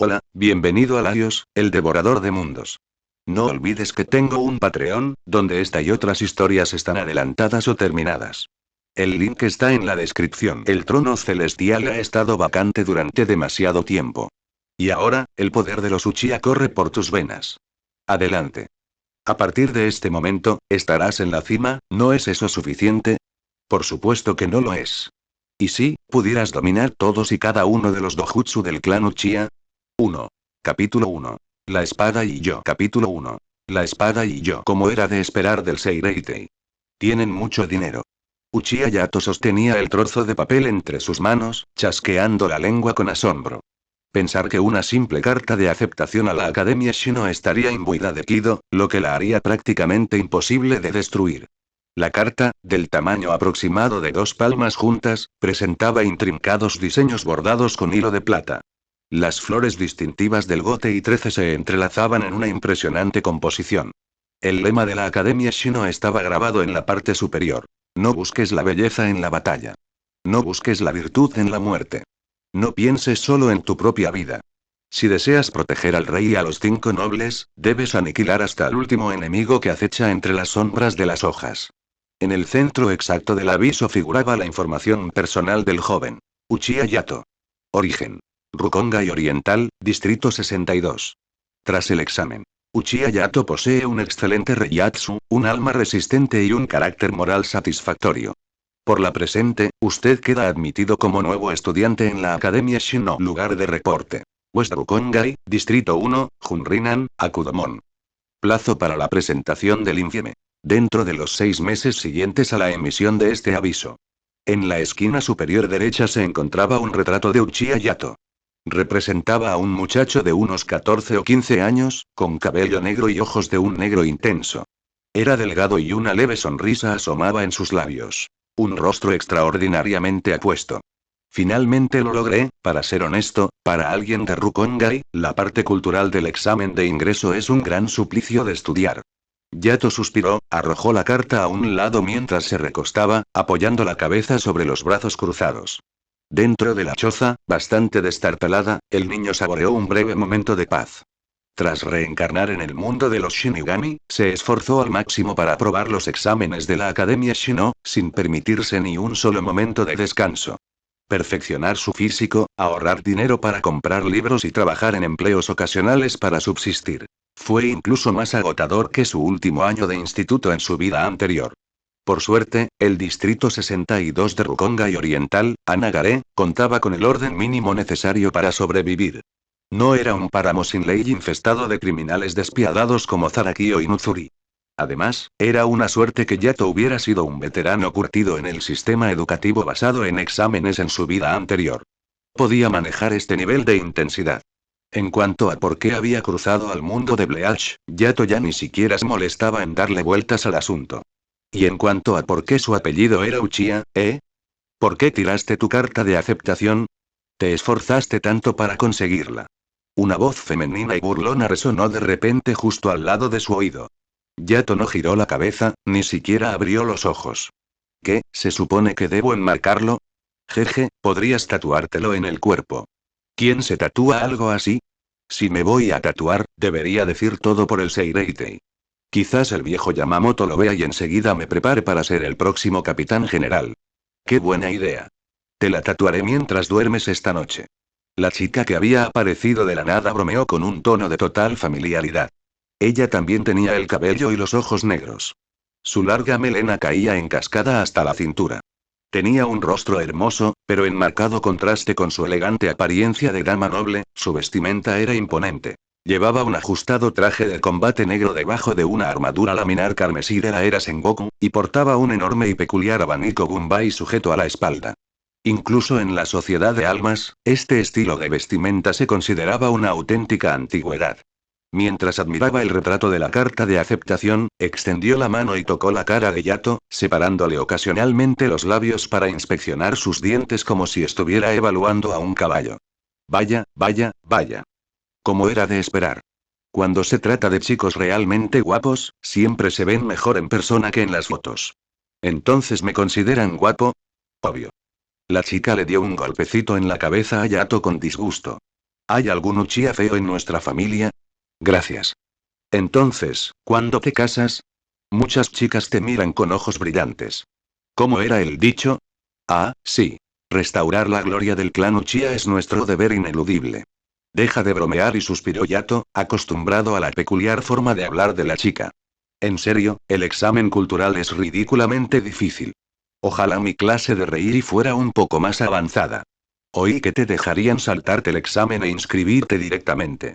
Hola, bienvenido a Laios, el devorador de mundos. No olvides que tengo un Patreon, donde esta y otras historias están adelantadas o terminadas. El link está en la descripción. El trono celestial ha estado vacante durante demasiado tiempo. Y ahora, el poder de los Uchiha corre por tus venas. Adelante. A partir de este momento, estarás en la cima, ¿no es eso suficiente? Por supuesto que no lo es. ¿Y si pudieras dominar todos y cada uno de los dojutsu del clan Uchiha? 1. Capítulo 1. La espada y yo. Capítulo 1. La espada y yo. Como era de esperar del Seireitei. Tienen mucho dinero. Uchiha Yato sostenía el trozo de papel entre sus manos, chasqueando la lengua con asombro. Pensar que una simple carta de aceptación a la Academia Shino estaría imbuida de Kido, lo que la haría prácticamente imposible de destruir. La carta, del tamaño aproximado de 2 palmas juntas, presentaba intrincados diseños bordados con hilo de plata. Las flores distintivas del Gote y 13 se entrelazaban en una impresionante composición. El lema de la Academia Shino estaba grabado en la parte superior. No busques la belleza en la batalla. No busques la virtud en la muerte. No pienses solo en tu propia vida. Si deseas proteger al rey y a los 5 nobles, debes aniquilar hasta el último enemigo que acecha entre las sombras de las hojas. En el centro exacto del aviso figuraba la información personal del joven. Uchiha Yato. Origen. Rukongai Oriental, Distrito 62. Tras el examen. Uchiha Yato posee un excelente Reiyatsu, un alma resistente y un carácter moral satisfactorio. Por la presente, usted queda admitido como nuevo estudiante en la Academia Shino. Lugar de reporte. West Rukongai, Distrito 1, Junrinan, Akudomon. Plazo para la presentación del informe. Dentro de los 6 meses siguientes a la emisión de este aviso. En la esquina superior derecha se encontraba un retrato de Uchiha Yato. Representaba a un muchacho de unos 14 o 15 años, con cabello negro y ojos de un negro intenso. Era delgado y una leve sonrisa asomaba en sus labios. Un rostro extraordinariamente apuesto. Finalmente lo logré, para ser honesto, para alguien de Rukongai, la parte cultural del examen de ingreso es un gran suplicio de estudiar. Yato suspiró, arrojó la carta a un lado mientras se recostaba, apoyando la cabeza sobre los brazos cruzados. Dentro de la choza, bastante destartalada, el niño saboreó un breve momento de paz. Tras reencarnar en el mundo de los Shinigami, se esforzó al máximo para aprobar los exámenes de la Academia Shino, sin permitirse ni un solo momento de descanso. Perfeccionar su físico, ahorrar dinero para comprar libros y trabajar en empleos ocasionales para subsistir. Fue incluso más agotador que su último año de instituto en su vida anterior. Por suerte, el Distrito 62 de Rukongai Oriental, Anagare, contaba con el orden mínimo necesario para sobrevivir. No era un páramo sin ley infestado de criminales despiadados como Zaraki o Inuzuri. Además, era una suerte que Yato hubiera sido un veterano curtido en el sistema educativo basado en exámenes en su vida anterior. Podía manejar este nivel de intensidad. En cuanto a por qué había cruzado al mundo de Bleach, Yato ya ni siquiera se molestaba en darle vueltas al asunto. Y en cuanto a por qué su apellido era Uchiha, ¿eh? ¿Por qué tiraste tu carta de aceptación? ¿Te esforzaste tanto para conseguirla? Una voz femenina y burlona resonó de repente justo al lado de su oído. Yato no giró la cabeza, ni siquiera abrió los ojos. ¿Qué, se supone que debo enmarcarlo? Jeje, podrías tatuártelo en el cuerpo. ¿Quién se tatúa algo así? Si me voy a tatuar, debería decir todo por el Seireitei. Quizás el viejo Yamamoto lo vea y enseguida me prepare para ser el próximo capitán general. ¡Qué buena idea! Te la tatuaré mientras duermes esta noche. La chica que había aparecido de la nada bromeó con un tono de total familiaridad. Ella también tenía el cabello y los ojos negros. Su larga melena caía en cascada hasta la cintura. Tenía un rostro hermoso, pero en marcado contraste con su elegante apariencia de dama noble, su vestimenta era imponente. Llevaba un ajustado traje de combate negro debajo de una armadura laminar carmesí de la era Sengoku, y portaba un enorme y peculiar abanico Gunbai sujeto a la espalda. Incluso en la sociedad de almas, este estilo de vestimenta se consideraba una auténtica antigüedad. Mientras admiraba el retrato de la carta de aceptación, extendió la mano y tocó la cara de Yato, separándole ocasionalmente los labios para inspeccionar sus dientes como si estuviera evaluando a un caballo. Vaya, vaya, vaya. Como era de esperar. Cuando se trata de chicos realmente guapos, siempre se ven mejor en persona que en las fotos. ¿Entonces me consideran guapo? Obvio. La chica le dio un golpecito en la cabeza a Yato con disgusto. ¿Hay algún Uchiha feo en nuestra familia? Gracias. Entonces, ¿cuándo te casas? Muchas chicas te miran con ojos brillantes. ¿Cómo era el dicho? Ah, sí. Restaurar la gloria del clan Uchiha es nuestro deber ineludible. Deja de bromear y suspiró Yato, acostumbrado a la peculiar forma de hablar de la chica. En serio, el examen cultural es ridículamente difícil. Ojalá mi clase de reír fuera un poco más avanzada. Oí que te dejarían saltarte el examen e inscribirte directamente.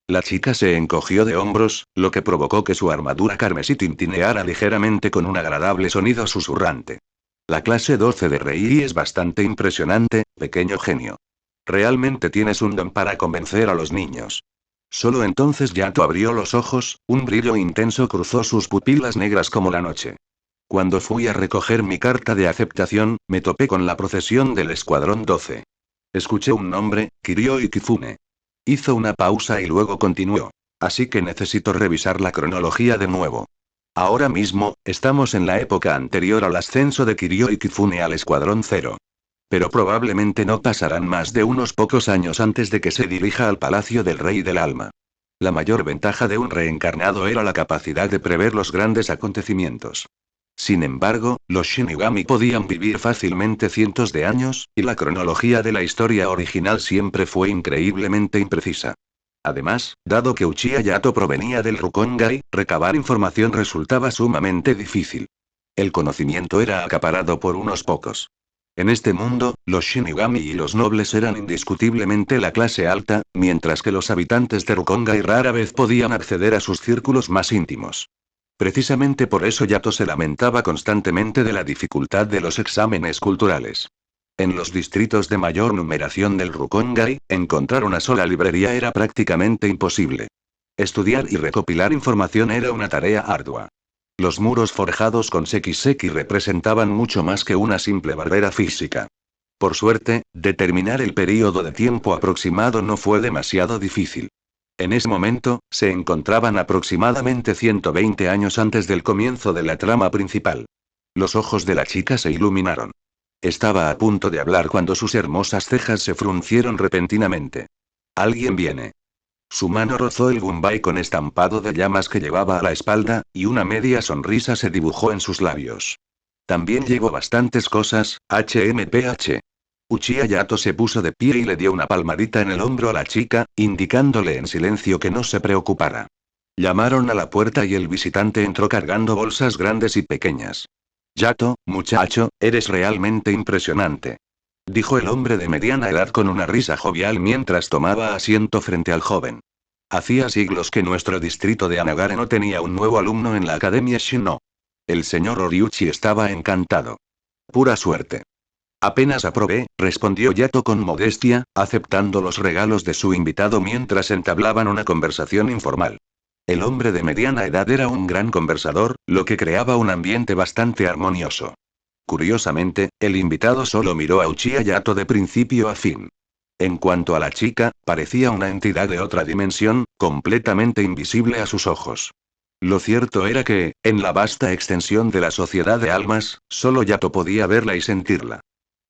La chica se encogió de hombros, lo que provocó que su armadura carmesí tintineara ligeramente con un agradable sonido susurrante. La clase 12 de Reiri es bastante impresionante, pequeño genio. Realmente tienes un don para convencer a los niños. Solo entonces Yato abrió los ojos, un brillo intenso cruzó sus pupilas negras como la noche. Cuando fui a recoger mi carta de aceptación, me topé con la procesión del Escuadrón 12. Escuché un nombre, Kiryu Kifune. Hizo una pausa y luego continuó. Así que necesito revisar la cronología de nuevo. Ahora mismo, estamos en la época anterior al ascenso de Kiryu Kifune al Escuadrón 0. Pero probablemente no pasarán más de unos pocos años antes de que se dirija al Palacio del Rey del Alma. La mayor ventaja de un reencarnado era la capacidad de prever los grandes acontecimientos. Sin embargo, los Shinigami podían vivir fácilmente cientos de años, y la cronología de la historia original siempre fue increíblemente imprecisa. Además, dado que Uchiha Yato provenía del Rukongai, recabar información resultaba sumamente difícil. El conocimiento era acaparado por unos pocos. En este mundo, los Shinigami y los nobles eran indiscutiblemente la clase alta, mientras que los habitantes de Rukongai rara vez podían acceder a sus círculos más íntimos. Precisamente por eso Yato se lamentaba constantemente de la dificultad de los exámenes culturales. En los distritos de mayor numeración del Rukongai, encontrar una sola librería era prácticamente imposible. Estudiar y recopilar información era una tarea ardua. Los muros forjados con Sekiseki representaban mucho más que una simple barrera física. Por suerte, determinar el período de tiempo aproximado no fue demasiado difícil. En ese momento, se encontraban aproximadamente 120 años antes del comienzo de la trama principal. Los ojos de la chica se iluminaron. Estaba a punto de hablar cuando sus hermosas cejas se fruncieron repentinamente. Alguien viene. Su mano rozó el Gunbai con estampado de llamas que llevaba a la espalda, y una media sonrisa se dibujó en sus labios. También llevo bastantes cosas, HMPH. Uchiha Yato se puso de pie y le dio una palmadita en el hombro a la chica, indicándole en silencio que no se preocupara. Llamaron a la puerta y el visitante entró cargando bolsas grandes y pequeñas. Yato, muchacho, eres realmente impresionante. Dijo el hombre de mediana edad con una risa jovial mientras tomaba asiento frente al joven. Hacía siglos que nuestro distrito de Anagare no tenía un nuevo alumno en la Academia Shino. El señor Oriuchi estaba encantado. Pura suerte. Apenas aprobé, respondió Yato con modestia, aceptando los regalos de su invitado mientras entablaban una conversación informal. El hombre de mediana edad era un gran conversador, lo que creaba un ambiente bastante armonioso. Curiosamente, el invitado solo miró a Uchiha Yato de principio a fin. En cuanto a la chica, parecía una entidad de otra dimensión, completamente invisible a sus ojos. Lo cierto era que, en la vasta extensión de la sociedad de almas, solo Yato podía verla y sentirla.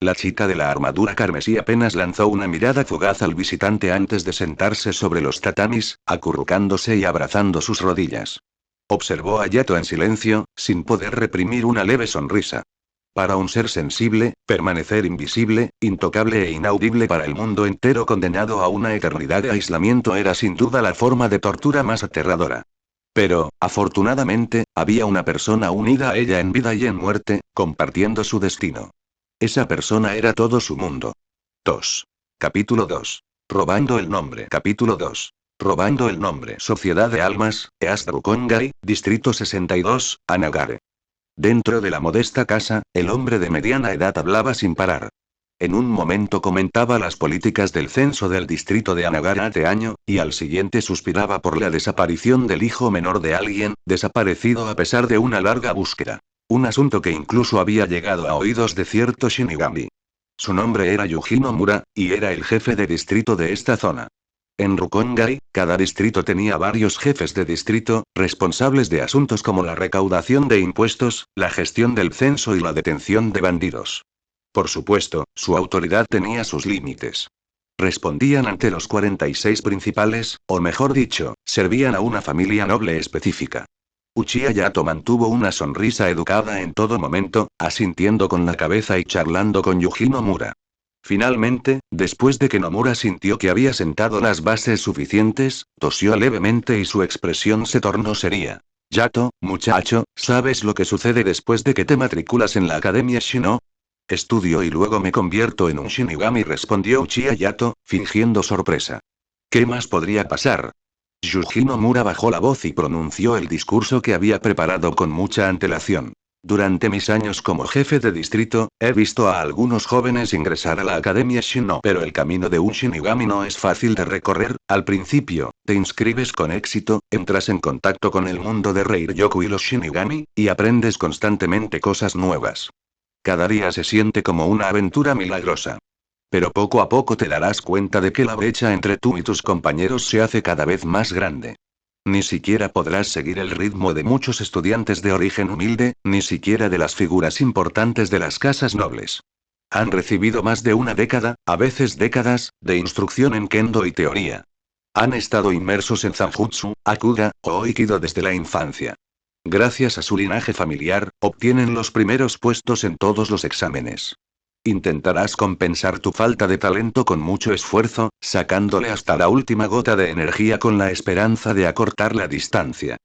La chica de la armadura carmesí apenas lanzó una mirada fugaz al visitante antes de sentarse sobre los tatamis, acurrucándose y abrazando sus rodillas. Observó a Yato en silencio, sin poder reprimir una leve sonrisa. Para un ser sensible, permanecer invisible, intocable e inaudible para el mundo entero condenado a una eternidad de aislamiento era sin duda la forma de tortura más aterradora. Pero, afortunadamente, había una persona unida a ella en vida y en muerte, compartiendo su destino. Esa persona era todo su mundo. 2. Capítulo 2. Robando el nombre. Capítulo 2. Robando el nombre. Sociedad de Almas, East Rukongai, Distrito 62, Anagare. Dentro de la modesta casa, el hombre de mediana edad hablaba sin parar. En un momento comentaba las políticas del censo del distrito de Anagara de año, y al siguiente suspiraba por la desaparición del hijo menor de alguien, desaparecido a pesar de una larga búsqueda. Un asunto que incluso había llegado a oídos de cierto Shinigami. Su nombre era Yuji Nomura, y era el jefe de distrito de esta zona. En Rukongai, cada distrito tenía varios jefes de distrito, responsables de asuntos como la recaudación de impuestos, la gestión del censo y la detención de bandidos. Por supuesto, su autoridad tenía sus límites. Respondían ante los 46 principales, o mejor dicho, servían a una familia noble específica. Uchiha Yato mantuvo una sonrisa educada en todo momento, asintiendo con la cabeza y charlando con Yuji Nomura. Finalmente, después de que Nomura sintió que había sentado las bases suficientes, tosió levemente y su expresión se tornó seria. Yato, muchacho, ¿sabes lo que sucede después de que te matriculas en la Academia Shino? Estudio y luego me convierto en un Shinigami, respondió Uchiha Yato, fingiendo sorpresa. ¿Qué más podría pasar? Yuji Nomura bajó la voz y pronunció el discurso que había preparado con mucha antelación. Durante mis años como jefe de distrito, he visto a algunos jóvenes ingresar a la Academia Shino, pero el camino de un Shinigami no es fácil de recorrer. Al principio, te inscribes con éxito, entras en contacto con el mundo de Reiryoku y los Shinigami, y aprendes constantemente cosas nuevas. Cada día se siente como una aventura milagrosa. Pero poco a poco te darás cuenta de que la brecha entre tú y tus compañeros se hace cada vez más grande. Ni siquiera podrás seguir el ritmo de muchos estudiantes de origen humilde, ni siquiera de las figuras importantes de las casas nobles. Han recibido más de una década, a veces décadas, de instrucción en kendo y teoría. Han estado inmersos en zanjutsu, akuga, o aikido desde la infancia. Gracias a su linaje familiar, obtienen los primeros puestos en todos los exámenes. Intentarás compensar tu falta de talento con mucho esfuerzo, sacándole hasta la última gota de energía con la esperanza de acortar la distancia.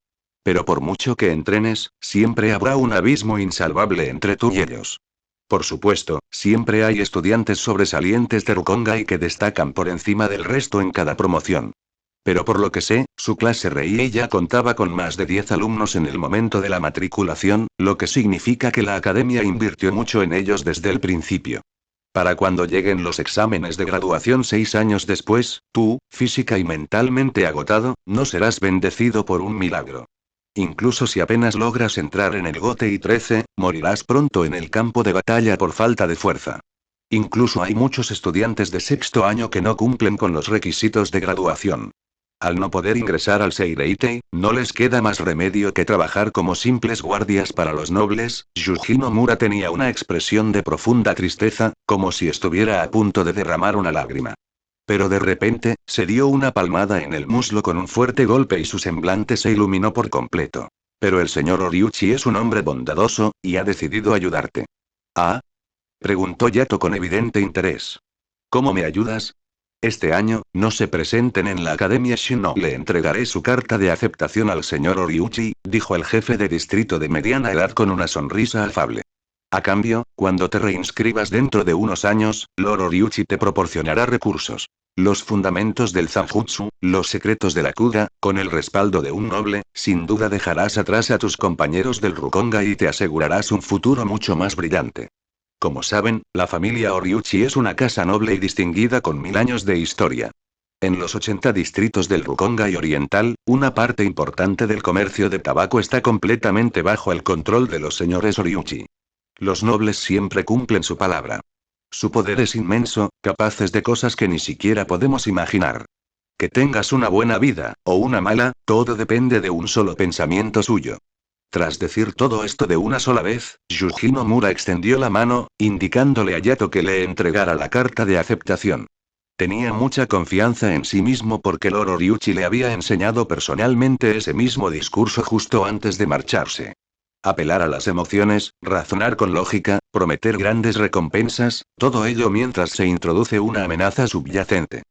Pero por mucho que entrenes, siempre habrá un abismo insalvable entre tú y ellos. Por supuesto, siempre hay estudiantes sobresalientes de Rukongai que destacan por encima del resto en cada promoción. Pero por lo que sé, su clase Rei ya contaba con más de 10 alumnos en el momento de la matriculación, lo que significa que la academia invirtió mucho en ellos desde el principio. Para cuando lleguen los exámenes de graduación 6 años después, tú, física y mentalmente agotado, no serás bendecido por un milagro. Incluso si apenas logras entrar en el GOTE 13, morirás pronto en el campo de batalla por falta de fuerza. Incluso hay muchos estudiantes de sexto año que no cumplen con los requisitos de graduación. Al no poder ingresar al Seireitei, no les queda más remedio que trabajar como simples guardias para los nobles. Yuji Nomura tenía una expresión de profunda tristeza, como si estuviera a punto de derramar una lágrima. Pero de repente, se dio una palmada en el muslo con un fuerte golpe y su semblante se iluminó por completo. Pero el señor Oriuchi es un hombre bondadoso, y ha decidido ayudarte. ¿Ah? Preguntó Yato con evidente interés. ¿Cómo me ayudas? Este año, no se presenten en la Academia Shino. Le entregaré su carta de aceptación al señor Oriuchi, dijo el jefe de distrito de mediana edad con una sonrisa afable. A cambio, cuando te reinscribas dentro de unos años, Lord Oriuchi te proporcionará recursos. Los fundamentos del Zanjutsu, los secretos de la Kuga, con el respaldo de un noble, sin duda dejarás atrás a tus compañeros del Rukongai y te asegurarás un futuro mucho más brillante. Como saben, la familia Oriuchi es una casa noble y distinguida con 1000 años de historia. En los 80 distritos del Rukongai Oriental, una parte importante del comercio de tabaco está completamente bajo el control de los señores Oriuchi. Los nobles siempre cumplen su palabra. Su poder es inmenso, capaces de cosas que ni siquiera podemos imaginar. Que tengas una buena vida, o una mala, todo depende de un solo pensamiento suyo. Tras decir todo esto de una sola vez, Yuji Nomura extendió la mano, indicándole a Yato que le entregara la carta de aceptación. Tenía mucha confianza en sí mismo porque Lord Oriuchi le había enseñado personalmente ese mismo discurso justo antes de marcharse. Apelar a las emociones, razonar con lógica, prometer grandes recompensas, todo ello mientras se introduce una amenaza subyacente.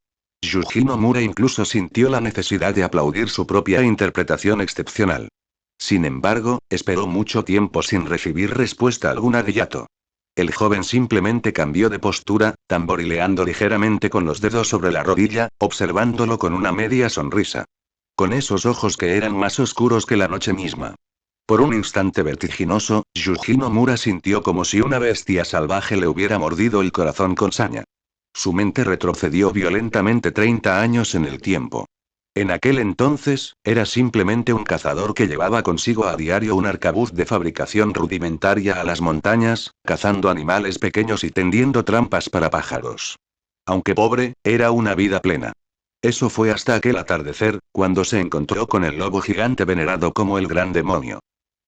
Yuji Nomura incluso sintió la necesidad de aplaudir su propia interpretación excepcional. Sin embargo, esperó mucho tiempo sin recibir respuesta alguna de Yato. El joven simplemente cambió de postura, tamborileando ligeramente con los dedos sobre la rodilla, observándolo con una media sonrisa. Con esos ojos que eran más oscuros que la noche misma. Por un instante vertiginoso, Yuji Nomura sintió como si una bestia salvaje le hubiera mordido el corazón con saña. Su mente retrocedió violentamente 30 años en el tiempo. En aquel entonces, era simplemente un cazador que llevaba consigo a diario un arcabuz de fabricación rudimentaria a las montañas, cazando animales pequeños y tendiendo trampas para pájaros. Aunque pobre, era una vida plena. Eso fue hasta aquel atardecer, cuando se encontró con el lobo gigante venerado como el gran demonio.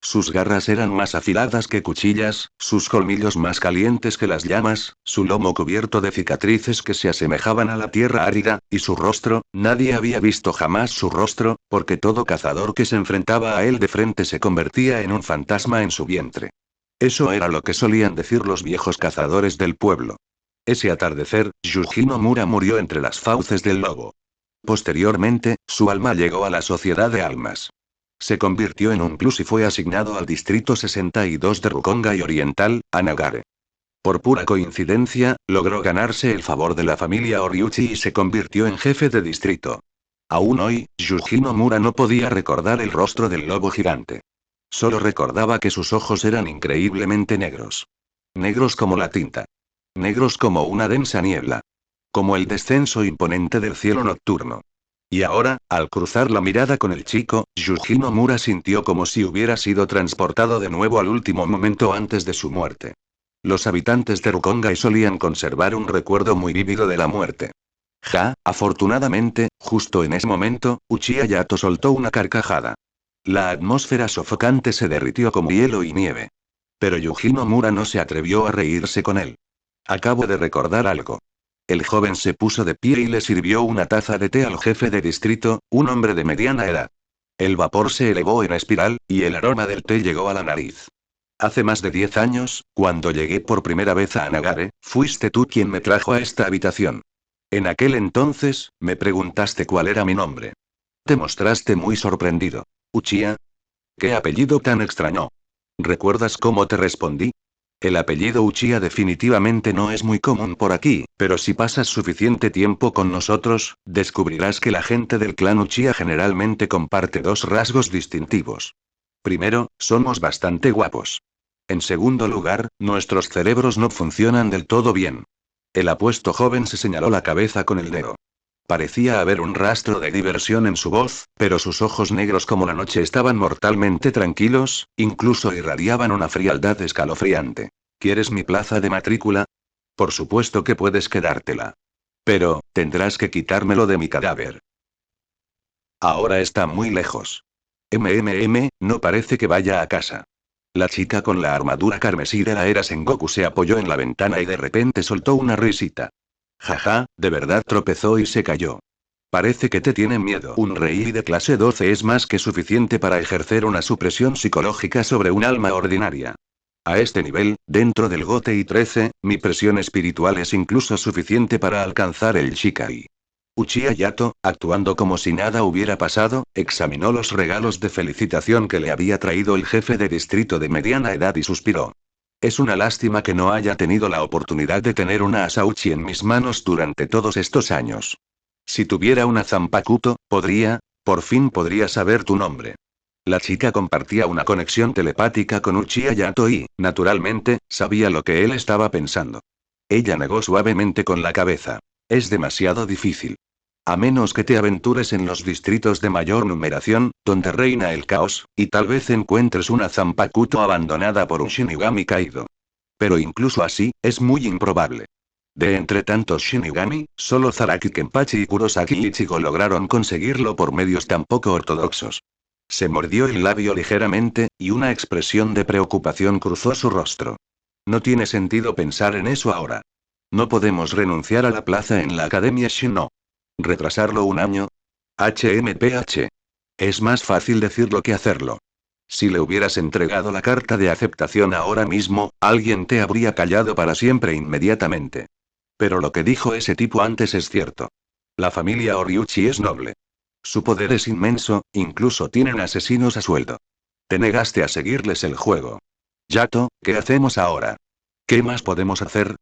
Sus garras eran más afiladas que cuchillas, sus colmillos más calientes que las llamas, su lomo cubierto de cicatrices que se asemejaban a la tierra árida, y su rostro, nadie había visto jamás su rostro, porque todo cazador que se enfrentaba a él de frente se convertía en un fantasma en su vientre. Eso era lo que solían decir los viejos cazadores del pueblo. Ese atardecer, Yuji Nomura murió entre las fauces del lobo. Posteriormente, su alma llegó a la Sociedad de Almas. Se convirtió en un plus y fue asignado al Distrito 62 de Rukongai Oriental, a Nagare. Por pura coincidencia, logró ganarse el favor de la familia Oriuchi y se convirtió en jefe de distrito. Aún hoy, Yuji Nomura no podía recordar el rostro del lobo gigante. Solo recordaba que sus ojos eran increíblemente negros. Negros como la tinta. Negros como una densa niebla. Como el descenso imponente del cielo nocturno. Y ahora, al cruzar la mirada con el chico, Yuji Nomura sintió como si hubiera sido transportado de nuevo al último momento antes de su muerte. Los habitantes de Rukongai solían conservar un recuerdo muy vívido de la muerte. Afortunadamente, justo en ese momento, Uchiha Yato soltó una carcajada. La atmósfera sofocante se derritió como hielo y nieve. Pero Yuji Nomura no se atrevió a reírse con él. Acabo de recordar algo. El joven se puso de pie y le sirvió una taza de té al jefe de distrito, un hombre de mediana edad. El vapor se elevó en espiral, y el aroma del té llegó a la nariz. Hace más de 10 años, cuando llegué por primera vez a Nagare, fuiste tú quien me trajo a esta habitación. En aquel entonces, me preguntaste cuál era mi nombre. Te mostraste muy sorprendido. Uchiha. ¿Qué apellido tan extraño? ¿Recuerdas cómo te respondí? El apellido Uchiha definitivamente no es muy común por aquí, pero si pasas suficiente tiempo con nosotros, descubrirás que la gente del clan Uchiha generalmente comparte dos rasgos distintivos. Primero, somos bastante guapos. En segundo lugar, nuestros cerebros no funcionan del todo bien. El apuesto joven se señaló la cabeza con el dedo. Parecía haber un rastro de diversión en su voz, pero sus ojos negros como la noche estaban mortalmente tranquilos, incluso irradiaban una frialdad escalofriante. ¿Quieres mi plaza de matrícula? Por supuesto que puedes quedártela. Pero, tendrás que quitármelo de mi cadáver. Ahora está muy lejos. No parece que vaya a casa. La chica con la armadura carmesí de la era Sengoku se apoyó en la ventana y de repente soltó una risita. Jaja, de verdad tropezó y se cayó. Parece que te tiene miedo. Un rey de clase 12 es más que suficiente para ejercer una supresión psicológica sobre un alma ordinaria. A este nivel, dentro del Gotei 13, mi presión espiritual es incluso suficiente para alcanzar el Shikai. Uchiha Yato, actuando como si nada hubiera pasado, examinó los regalos de felicitación que le había traído el jefe de distrito de mediana edad y suspiró. Es una lástima que no haya tenido la oportunidad de tener una Asauchi en mis manos durante todos estos años. Si tuviera una Zanpakuto, por fin podría saber tu nombre. La chica compartía una conexión telepática con Uchiha Yato y, naturalmente, sabía lo que él estaba pensando. Ella negó suavemente con la cabeza. Es demasiado difícil. A menos que te aventures en los distritos de mayor numeración, donde reina el caos, y tal vez encuentres una Zanpakuto abandonada por un Shinigami caído. Pero incluso así, es muy improbable. De entre tantos Shinigami, solo Zaraki Kenpachi y Kurosaki Ichigo lograron conseguirlo por medios tan poco ortodoxos. Se mordió el labio ligeramente, y una expresión de preocupación cruzó su rostro. No tiene sentido pensar en eso ahora. No podemos renunciar a la plaza en la Academia Shino. ¿Retrasarlo un año? HMPH. Es más fácil decirlo que hacerlo. Si le hubieras entregado la carta de aceptación ahora mismo, alguien te habría callado para siempre inmediatamente. Pero lo que dijo ese tipo antes es cierto. La familia Oriuchi es noble. Su poder es inmenso, incluso tienen asesinos a sueldo. Te negaste a seguirles el juego. Yato, ¿qué hacemos ahora? ¿Qué más podemos hacer?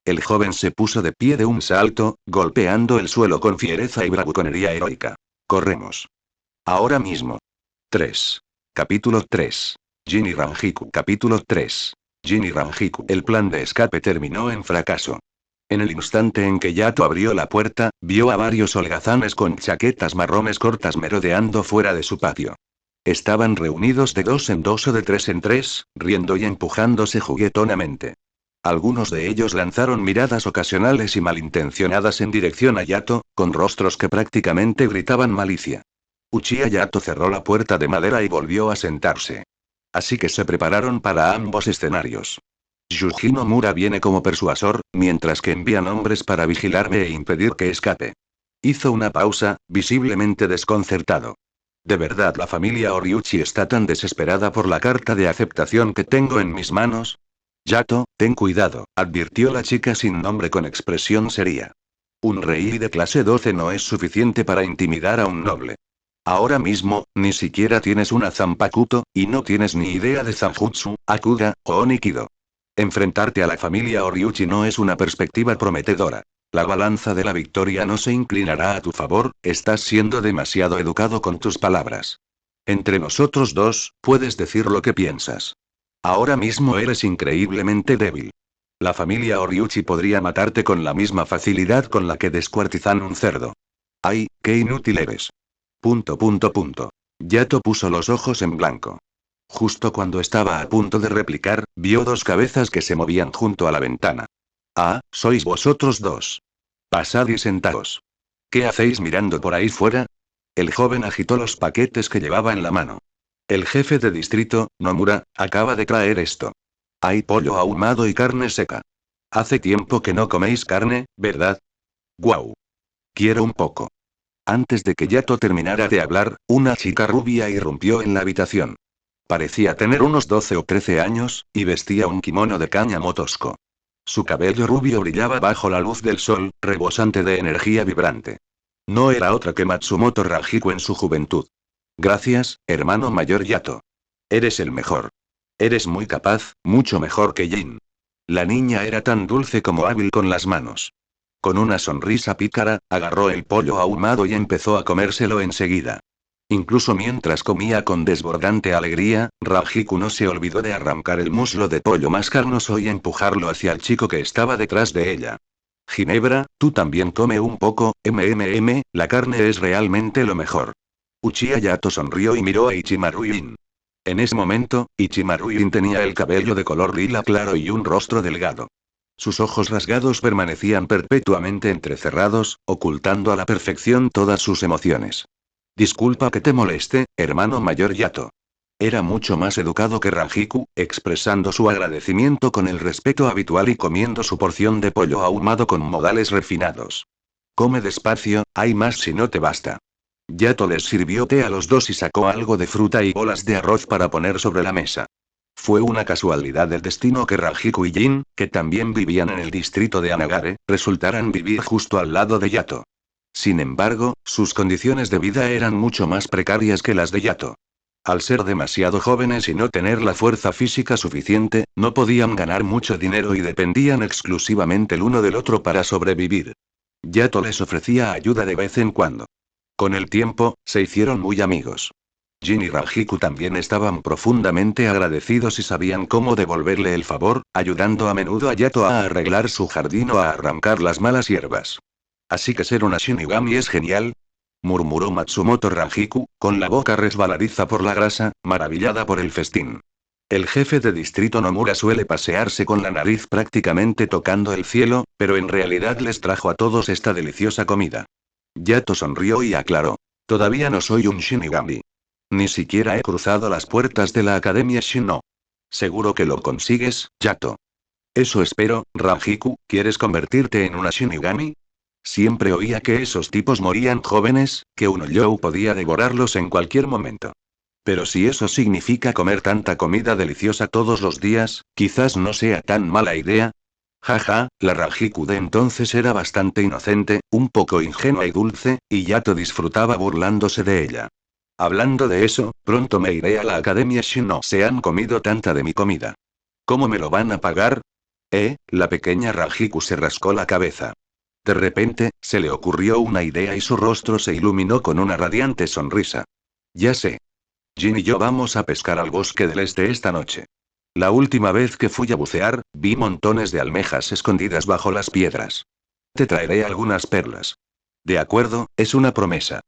El joven se puso de pie de un salto, golpeando el suelo con fiereza y bravuconería heroica. Corremos. Ahora mismo. 3. Capítulo 3. Jin Ranjiku. Capítulo 3. Jin Ranjiku. El plan de escape terminó en fracaso. En el instante en que Yato abrió la puerta, vio a varios holgazanes con chaquetas marrones cortas merodeando fuera de su patio. Estaban reunidos de 2 en 2 o de 3 en 3, riendo y empujándose juguetonamente. Algunos de ellos lanzaron miradas ocasionales y malintencionadas en dirección a Yato, con rostros que prácticamente gritaban malicia. Uchiha Yato cerró la puerta de madera y volvió a sentarse. Así que se prepararon para ambos escenarios. Yuji Nomura viene como persuasor, mientras que envían hombres para vigilarme e impedir que escape. Hizo una pausa, visiblemente desconcertado. ¿De verdad la familia Oriuchi está tan desesperada por la carta de aceptación que tengo en mis manos? Yato, ten cuidado, advirtió la chica sin nombre con expresión seria. Un rey de clase 12 no es suficiente para intimidar a un noble. Ahora mismo, ni siquiera tienes una Zanpakuto, y no tienes ni idea de Zanjutsu, Akuga, o Onikido. Enfrentarte a la familia Oriuchi no es una perspectiva prometedora. La balanza de la victoria no se inclinará a tu favor, estás siendo demasiado educado con tus palabras. Entre nosotros dos, puedes decir lo que piensas. Ahora mismo eres increíblemente débil. La familia Oriuchi podría matarte con la misma facilidad con la que descuartizan un cerdo. ¡Ay, qué inútil eres! Yato puso los ojos en blanco. Justo cuando estaba a punto de replicar, vio dos cabezas que se movían junto a la ventana. Ah, sois vosotros dos. Pasad y sentaos. ¿Qué hacéis mirando por ahí fuera? El joven agitó los paquetes que llevaba en la mano. El jefe de distrito, Nomura, acaba de traer esto. Hay pollo ahumado y carne seca. Hace tiempo que no coméis carne, ¿verdad? ¡Guau! Quiero un poco. Antes de que Yato terminara de hablar, una chica rubia irrumpió en la habitación. Parecía tener unos 12 o 13 años, y vestía un kimono de cáñamo tosco. Su cabello rubio brillaba bajo la luz del sol, rebosante de energía vibrante. No era otra que Matsumoto Rajiku en su juventud. Gracias, hermano mayor Yato. Eres el mejor. Eres muy capaz, mucho mejor que Jin. La niña era tan dulce como hábil con las manos. Con una sonrisa pícara, agarró el pollo ahumado y empezó a comérselo enseguida. Incluso mientras comía con desbordante alegría, Rajiku no se olvidó de arrancar el muslo de pollo más carnoso y empujarlo hacia el chico que estaba detrás de ella. Ginebra, tú también come un poco, la carne es realmente lo mejor. Uchiha Yato sonrió y miró a Ichimaru Yin. En ese momento, Ichimaru Yin tenía el cabello de color lila claro y un rostro delgado. Sus ojos rasgados permanecían perpetuamente entrecerrados, ocultando a la perfección todas sus emociones. Disculpa que te moleste, hermano mayor Yato. Era mucho más educado que Rajiku, expresando su agradecimiento con el respeto habitual y comiendo su porción de pollo ahumado con modales refinados. Come despacio, hay más si no te basta. Yato les sirvió té a los dos y sacó algo de fruta y bolas de arroz para poner sobre la mesa. Fue una casualidad del destino que Rajiku y Jin, que también vivían en el distrito de Anagare, resultaran vivir justo al lado de Yato. Sin embargo, sus condiciones de vida eran mucho más precarias que las de Yato. Al ser demasiado jóvenes y no tener la fuerza física suficiente, no podían ganar mucho dinero y dependían exclusivamente el uno del otro para sobrevivir. Yato les ofrecía ayuda de vez en cuando. Con el tiempo, se hicieron muy amigos. Jin y Rajiku también estaban profundamente agradecidos y sabían cómo devolverle el favor, ayudando a menudo a Yato a arreglar su jardín o a arrancar las malas hierbas. Así que ser una Shinigami es genial, murmuró Matsumoto Rajiku, con la boca resbaladiza por la grasa, maravillada por el festín. El jefe de distrito Nomura suele pasearse con la nariz prácticamente tocando el cielo, pero en realidad les trajo a todos esta deliciosa comida. Yato sonrió y aclaró. Todavía no soy un Shinigami. Ni siquiera he cruzado las puertas de la Academia Shino. Seguro que lo consigues, Yato. Eso espero, Rajiku, ¿quieres convertirte en una Shinigami? Siempre oía que esos tipos morían jóvenes, que un Olyou podía devorarlos en cualquier momento. Pero si eso significa comer tanta comida deliciosa todos los días, quizás no sea tan mala idea. Jaja, la Rajiku de entonces era bastante inocente, un poco ingenua y dulce, y Yato disfrutaba burlándose de ella. Hablando de eso, pronto me iré a la Academia Shino. Se han comido tanta de mi comida. ¿Cómo me lo van a pagar? La pequeña Rajiku se rascó la cabeza. De repente, se le ocurrió una idea y su rostro se iluminó con una radiante sonrisa. Ya sé. Jin y yo vamos a pescar al bosque del este esta noche. La última vez que fui a bucear, vi montones de almejas escondidas bajo las piedras. Te traeré algunas perlas. De acuerdo, es una promesa.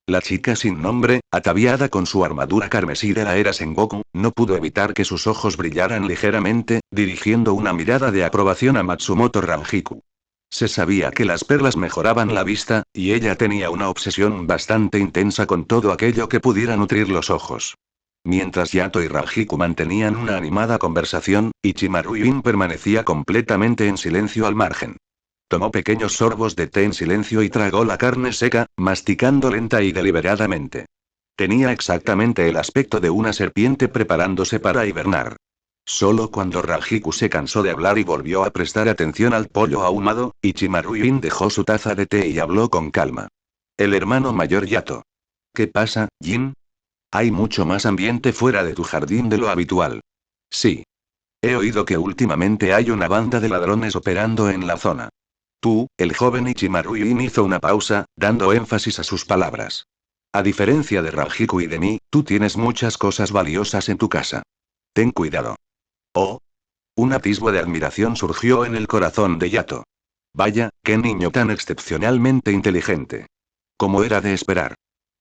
La chica sin nombre, ataviada con su armadura carmesí de la era Sengoku, no pudo evitar que sus ojos brillaran ligeramente, dirigiendo una mirada de aprobación a Matsumoto Rajiku. Se sabía que las perlas mejoraban la vista, y ella tenía una obsesión bastante intensa con todo aquello que pudiera nutrir los ojos. Mientras Yato y Rajiku mantenían una animada conversación, Ichimaru Yin permanecía completamente en silencio al margen. Tomó pequeños sorbos de té en silencio y tragó la carne seca, masticando lenta y deliberadamente. Tenía exactamente el aspecto de una serpiente preparándose para hibernar. Solo cuando Rajiku se cansó de hablar y volvió a prestar atención al pollo ahumado, Ichimaru Yin dejó su taza de té y habló con calma. El hermano mayor Yato. ¿Qué pasa, Yin? Hay mucho más ambiente fuera de tu jardín de lo habitual. Sí. He oído que últimamente hay una banda de ladrones operando en la zona. Tú, el joven Ichimaru Yin hizo una pausa, dando énfasis a sus palabras. A diferencia de Rajiku y de mí, tú tienes muchas cosas valiosas en tu casa. Ten cuidado. Oh. Un atisbo de admiración surgió en el corazón de Yato. Vaya, qué niño tan excepcionalmente inteligente. Como era de esperar.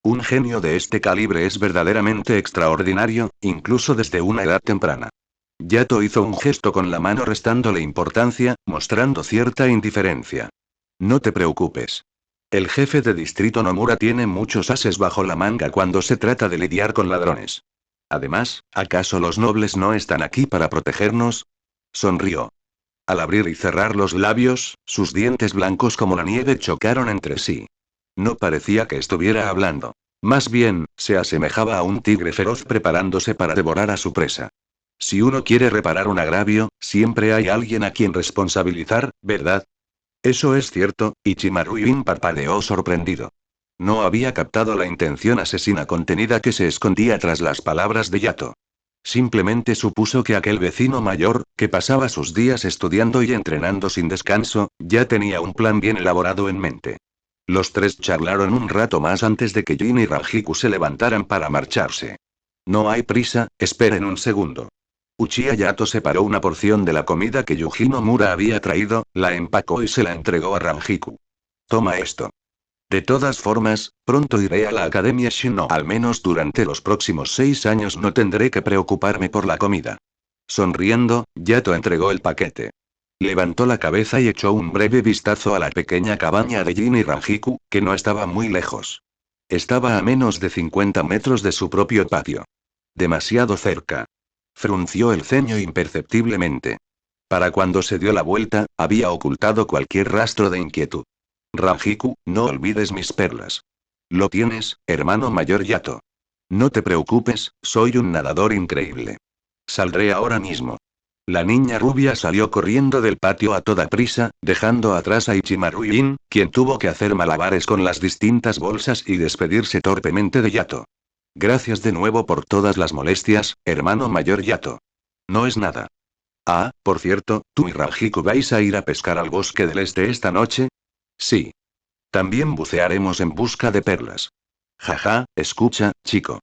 Un genio de este calibre es verdaderamente extraordinario, incluso desde una edad temprana. Yato hizo un gesto con la mano restándole importancia, mostrando cierta indiferencia. No te preocupes. El jefe de distrito Nomura tiene muchos ases bajo la manga cuando se trata de lidiar con ladrones. Además, ¿acaso los nobles no están aquí para protegernos? Sonrió. Al abrir y cerrar los labios, sus dientes blancos como la nieve chocaron entre sí. No parecía que estuviera hablando. Más bien, se asemejaba a un tigre feroz preparándose para devorar a su presa. Si uno quiere reparar un agravio, siempre hay alguien a quien responsabilizar, ¿verdad? Eso es cierto, Ichimaru Yin parpadeó sorprendido. No había captado la intención asesina contenida que se escondía tras las palabras de Yato. Simplemente supuso que aquel vecino mayor, que pasaba sus días estudiando y entrenando sin descanso, ya tenía un plan bien elaborado en mente. Los tres charlaron un rato más antes de que Jin y Rajiku se levantaran para marcharse. No hay prisa, esperen un segundo. Uchiha Yato separó una porción de la comida que Yuji Nomura había traído, la empacó y se la entregó a Rajiku. Toma esto. De todas formas, pronto iré a la Academia Shino. Al menos durante los próximos 6 años no tendré que preocuparme por la comida. Sonriendo, Yato entregó el paquete. Levantó la cabeza y echó un breve vistazo a la pequeña cabaña de Jin y Rajiku, que no estaba muy lejos. Estaba a menos de 50 metros de su propio patio. Demasiado cerca. Frunció el ceño imperceptiblemente. Para cuando se dio la vuelta, había ocultado cualquier rastro de inquietud. Rajiku, no olvides mis perlas. Lo tienes, hermano mayor Yato. No te preocupes, soy un nadador increíble. Saldré ahora mismo. La niña rubia salió corriendo del patio a toda prisa, dejando atrás a Ichimaru Yin, quien tuvo que hacer malabares con las distintas bolsas y despedirse torpemente de Yato. Gracias de nuevo por todas las molestias, hermano mayor Yato. No es nada. Ah, por cierto, ¿tú y Rajiku vais a ir a pescar al bosque del este esta noche? Sí. También bucearemos en busca de perlas. Jaja, escucha, chico.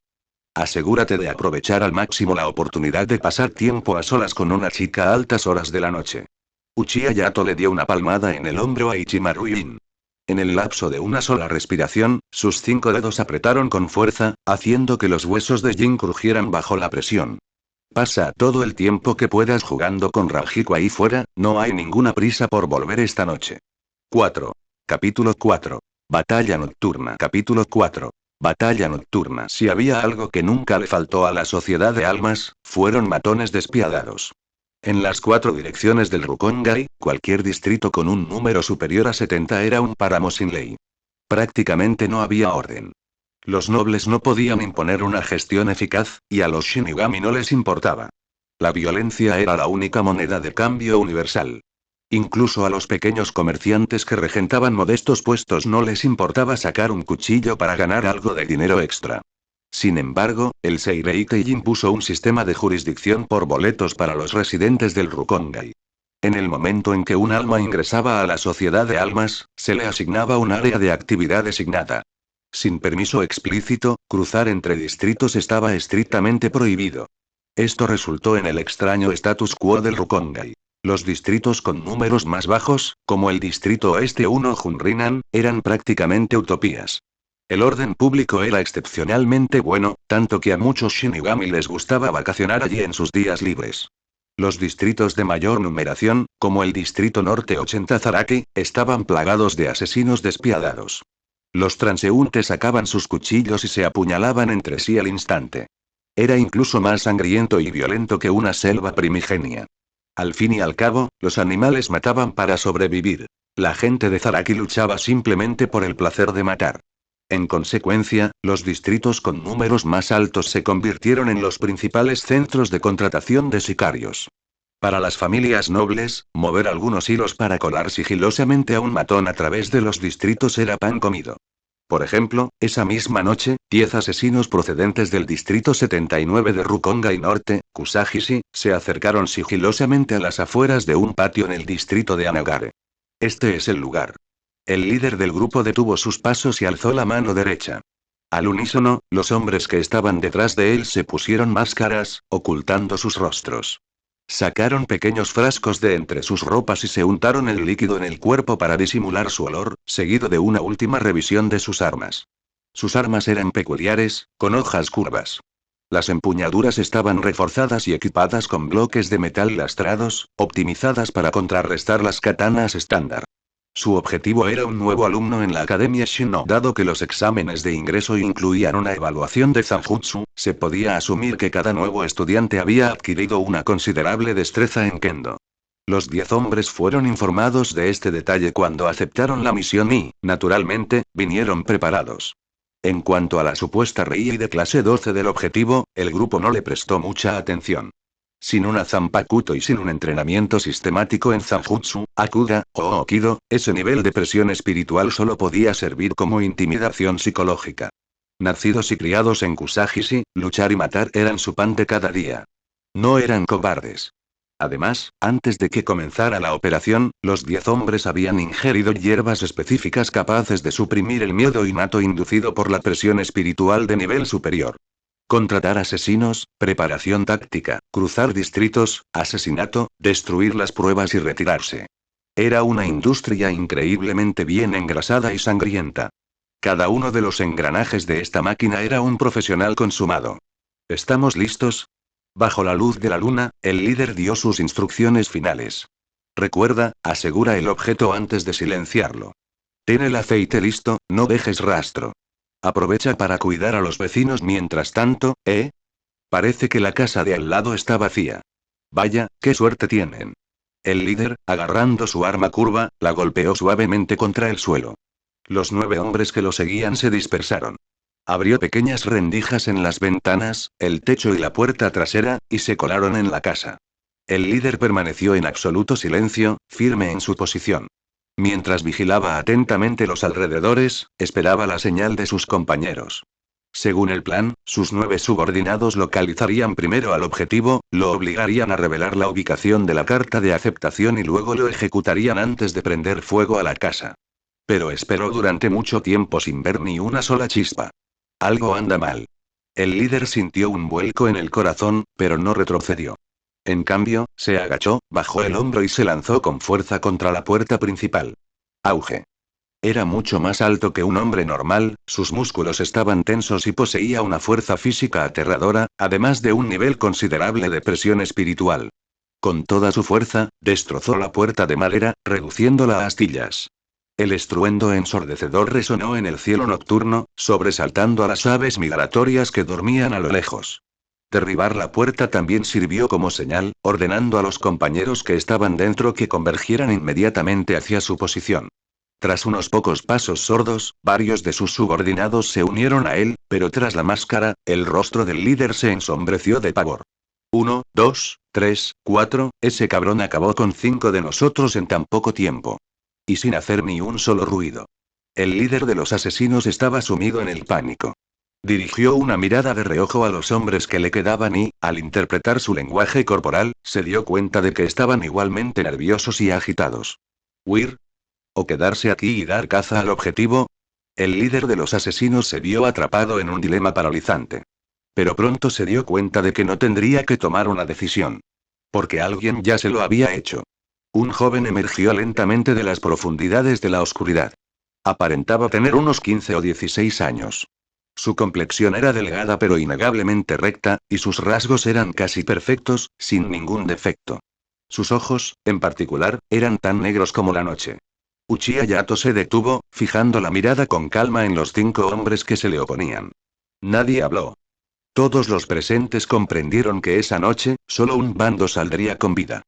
Asegúrate de aprovechar al máximo la oportunidad de pasar tiempo a solas con una chica a altas horas de la noche. Uchiha Yato le dio una palmada en el hombro a Ichimaru Yin. En el lapso de una sola respiración, sus 5 dedos apretaron con fuerza, haciendo que los huesos de Jin crujieran bajo la presión. Pasa todo el tiempo que puedas jugando con Rajiku ahí fuera, no hay ninguna prisa por volver esta noche. 4. Capítulo 4. Batalla nocturna. Capítulo 4. Batalla nocturna. Si había algo que nunca le faltó a la sociedad de almas, fueron matones despiadados. En las 4 direcciones del Rukongai, cualquier distrito con un número superior a 70 era un páramo sin ley. Prácticamente no había orden. Los nobles no podían imponer una gestión eficaz, y a los Shinigami no les importaba. La violencia era la única moneda de cambio universal. Incluso a los pequeños comerciantes que regentaban modestos puestos no les importaba sacar un cuchillo para ganar algo de dinero extra. Sin embargo, el Seireitei impuso un sistema de jurisdicción por boletos para los residentes del Rukongai. En el momento en que un alma ingresaba a la sociedad de almas, se le asignaba un área de actividad designada. Sin permiso explícito, cruzar entre distritos estaba estrictamente prohibido. Esto resultó en el extraño status quo del Rukongai. Los distritos con números más bajos, como el distrito oeste 1 Junrinan, eran prácticamente utopías. El orden público era excepcionalmente bueno, tanto que a muchos Shinigami les gustaba vacacionar allí en sus días libres. Los distritos de mayor numeración, como el distrito norte 80 Zaraki, estaban plagados de asesinos despiadados. Los transeúntes sacaban sus cuchillos y se apuñalaban entre sí al instante. Era incluso más sangriento y violento que una selva primigenia. Al fin y al cabo, los animales mataban para sobrevivir. La gente de Zaraki luchaba simplemente por el placer de matar. En consecuencia, los distritos con números más altos se convirtieron en los principales centros de contratación de sicarios. Para las familias nobles, mover algunos hilos para colar sigilosamente a un matón a través de los distritos era pan comido. Por ejemplo, esa misma noche, 10 asesinos procedentes del distrito 79 de Rukongai Norte, Kusagisi, se acercaron sigilosamente a las afueras de un patio en el distrito de Anagare. Este es el lugar. El líder del grupo detuvo sus pasos y alzó la mano derecha. Al unísono, los hombres que estaban detrás de él se pusieron máscaras, ocultando sus rostros. Sacaron pequeños frascos de entre sus ropas y se untaron el líquido en el cuerpo para disimular su olor, seguido de una última revisión de sus armas. Sus armas eran peculiares, con hojas curvas. Las empuñaduras estaban reforzadas y equipadas con bloques de metal lastrados, optimizadas para contrarrestar las katanas estándar. Su objetivo era un nuevo alumno en la Academia Shino. Dado que los exámenes de ingreso incluían una evaluación de Zanjutsu, se podía asumir que cada nuevo estudiante había adquirido una considerable destreza en Kendo. Los 10 hombres fueron informados de este detalle cuando aceptaron la misión y, naturalmente, vinieron preparados. En cuanto a la supuesta Rei de clase 12 del objetivo, el grupo no le prestó mucha atención. Sin una Zanpakuto y sin un entrenamiento sistemático en Zanjutsu, Akuga, o Okido, ese nivel de presión espiritual solo podía servir como intimidación psicológica. Nacidos y criados en Kusagisi, luchar y matar eran su pan de cada día. No eran cobardes. Además, antes de que comenzara la operación, los 10 hombres habían ingerido hierbas específicas capaces de suprimir el miedo innato inducido por la presión espiritual de nivel superior. Contratar asesinos, preparación táctica, cruzar distritos, asesinato, destruir las pruebas y retirarse. Era una industria increíblemente bien engrasada y sangrienta. Cada uno de los engranajes de esta máquina era un profesional consumado. ¿Estamos listos? Bajo la luz de la luna, el líder dio sus instrucciones finales. Recuerda, asegura el objeto antes de silenciarlo. Ten el aceite listo, no dejes rastro. Aprovecha para cuidar a los vecinos mientras tanto, ¿eh? Parece que la casa de al lado está vacía. Vaya, qué suerte tienen. El líder, agarrando su arma curva, la golpeó suavemente contra el suelo. Los 9 hombres que lo seguían se dispersaron. Abrió pequeñas rendijas en las ventanas, el techo y la puerta trasera, y se colaron en la casa. El líder permaneció en absoluto silencio, firme en su posición. Mientras vigilaba atentamente los alrededores, esperaba la señal de sus compañeros. Según el plan, sus 9 subordinados localizarían primero al objetivo, lo obligarían a revelar la ubicación de la carta de aceptación y luego lo ejecutarían antes de prender fuego a la casa. Pero esperó durante mucho tiempo sin ver ni una sola chispa. Algo anda mal. El líder sintió un vuelco en el corazón, pero no retrocedió. En cambio, se agachó, bajó el hombro y se lanzó con fuerza contra la puerta principal. Auge. Era mucho más alto que un hombre normal, sus músculos estaban tensos y poseía una fuerza física aterradora, además de un nivel considerable de presión espiritual. Con toda su fuerza, destrozó la puerta de madera, reduciéndola a astillas. El estruendo ensordecedor resonó en el cielo nocturno, sobresaltando a las aves migratorias que dormían a lo lejos. Derribar la puerta también sirvió como señal, ordenando a los compañeros que estaban dentro que convergieran inmediatamente hacia su posición. Tras unos pocos pasos sordos, varios de sus subordinados se unieron a él, pero tras la máscara, el rostro del líder se ensombreció de pavor. 1, 2, 3, 4, ese cabrón acabó con 5 de nosotros en tan poco tiempo. Y sin hacer ni un solo ruido. El líder de los asesinos estaba sumido en el pánico. Dirigió una mirada de reojo a los hombres que le quedaban y, al interpretar su lenguaje corporal, se dio cuenta de que estaban igualmente nerviosos y agitados. ¿Huir? ¿O quedarse aquí y dar caza al objetivo? El líder de los asesinos se vio atrapado en un dilema paralizante. Pero pronto se dio cuenta de que no tendría que tomar una decisión. Porque alguien ya se lo había hecho. Un joven emergió lentamente de las profundidades de la oscuridad. Aparentaba tener unos 15 o 16 años. Su complexión era delgada pero innegablemente recta, y sus rasgos eran casi perfectos, sin ningún defecto. Sus ojos, en particular, eran tan negros como la noche. Uchiha Yato se detuvo, fijando la mirada con calma en los 5 hombres que se le oponían. Nadie habló. Todos los presentes comprendieron que esa noche, solo un bando saldría con vida.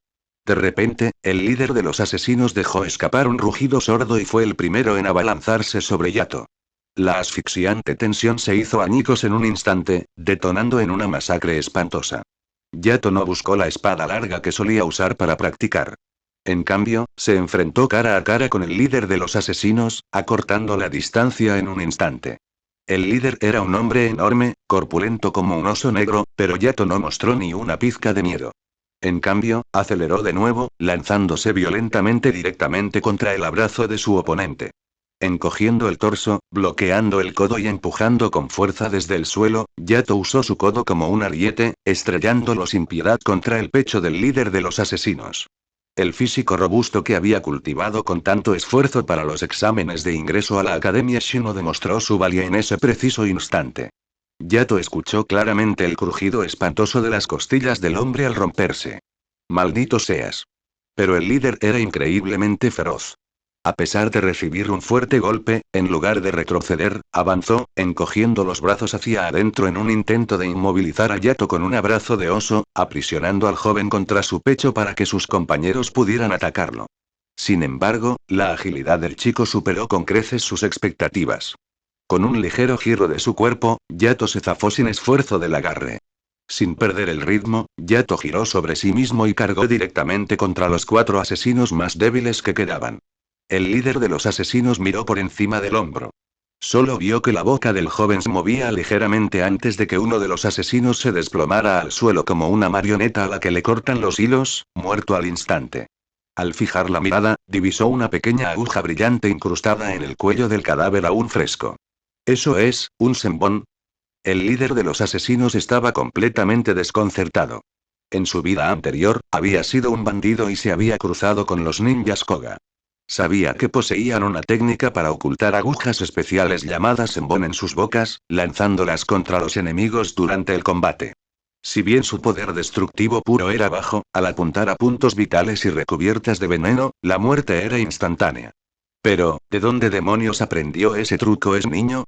De repente, el líder de los asesinos dejó escapar un rugido sordo y fue el primero en abalanzarse sobre Yato. La asfixiante tensión se hizo añicos en un instante, detonando en una masacre espantosa. Yato no buscó la espada larga que solía usar para practicar. En cambio, se enfrentó cara a cara con el líder de los asesinos, acortando la distancia en un instante. El líder era un hombre enorme, corpulento como un oso negro, pero Yato no mostró ni una pizca de miedo. En cambio, aceleró de nuevo, lanzándose violentamente directamente contra el abrazo de su oponente. Encogiendo el torso, bloqueando el codo y empujando con fuerza desde el suelo, Yato usó su codo como un ariete, estrellándolo sin piedad contra el pecho del líder de los asesinos. El físico robusto que había cultivado con tanto esfuerzo para los exámenes de ingreso a la Academia Shino demostró su valía en ese preciso instante. Yato escuchó claramente el crujido espantoso de las costillas del hombre al romperse. Maldito seas. Pero el líder era increíblemente feroz. A pesar de recibir un fuerte golpe, en lugar de retroceder, avanzó, encogiendo los brazos hacia adentro en un intento de inmovilizar a Yato con un abrazo de oso, aprisionando al joven contra su pecho para que sus compañeros pudieran atacarlo. Sin embargo, la agilidad del chico superó con creces sus expectativas. Con un ligero giro de su cuerpo, Yato se zafó sin esfuerzo del agarre. Sin perder el ritmo, Yato giró sobre sí mismo y cargó directamente contra los 4 asesinos más débiles que quedaban. El líder de los asesinos miró por encima del hombro. Solo vio que la boca del joven se movía ligeramente antes de que uno de los asesinos se desplomara al suelo como una marioneta a la que le cortan los hilos, muerto al instante. Al fijar la mirada, divisó una pequeña aguja brillante incrustada en el cuello del cadáver aún fresco. ¿Eso es, un senbon? El líder de los asesinos estaba completamente desconcertado. En su vida anterior, había sido un bandido y se había cruzado con los ninjas Koga. Sabía que poseían una técnica para ocultar agujas especiales llamadas senbon en sus bocas, lanzándolas contra los enemigos durante el combate. Si bien su poder destructivo puro era bajo, al apuntar a puntos vitales y recubiertas de veneno, la muerte era instantánea. Pero, ¿de dónde demonios aprendió ese truco ese niño?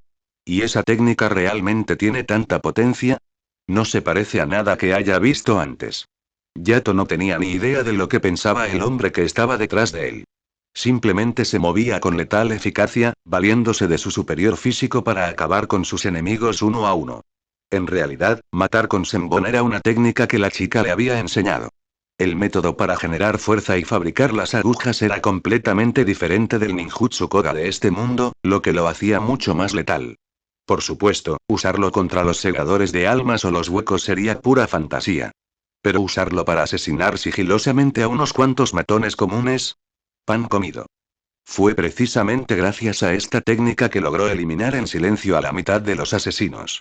¿Y esa técnica realmente tiene tanta potencia? No se parece a nada que haya visto antes. Yato no tenía ni idea de lo que pensaba el hombre que estaba detrás de él. Simplemente se movía con letal eficacia, valiéndose de su superior físico para acabar con sus enemigos uno a uno. En realidad, matar con senbon era una técnica que la chica le había enseñado. El método para generar fuerza y fabricar las agujas era completamente diferente del ninjutsu Koga de este mundo, lo que lo hacía mucho más letal. Por supuesto, usarlo contra los segadores de almas o los huecos sería pura fantasía. Pero usarlo para asesinar sigilosamente a unos cuantos matones comunes, pan comido. Fue precisamente gracias a esta técnica que logró eliminar en silencio a la mitad de los asesinos.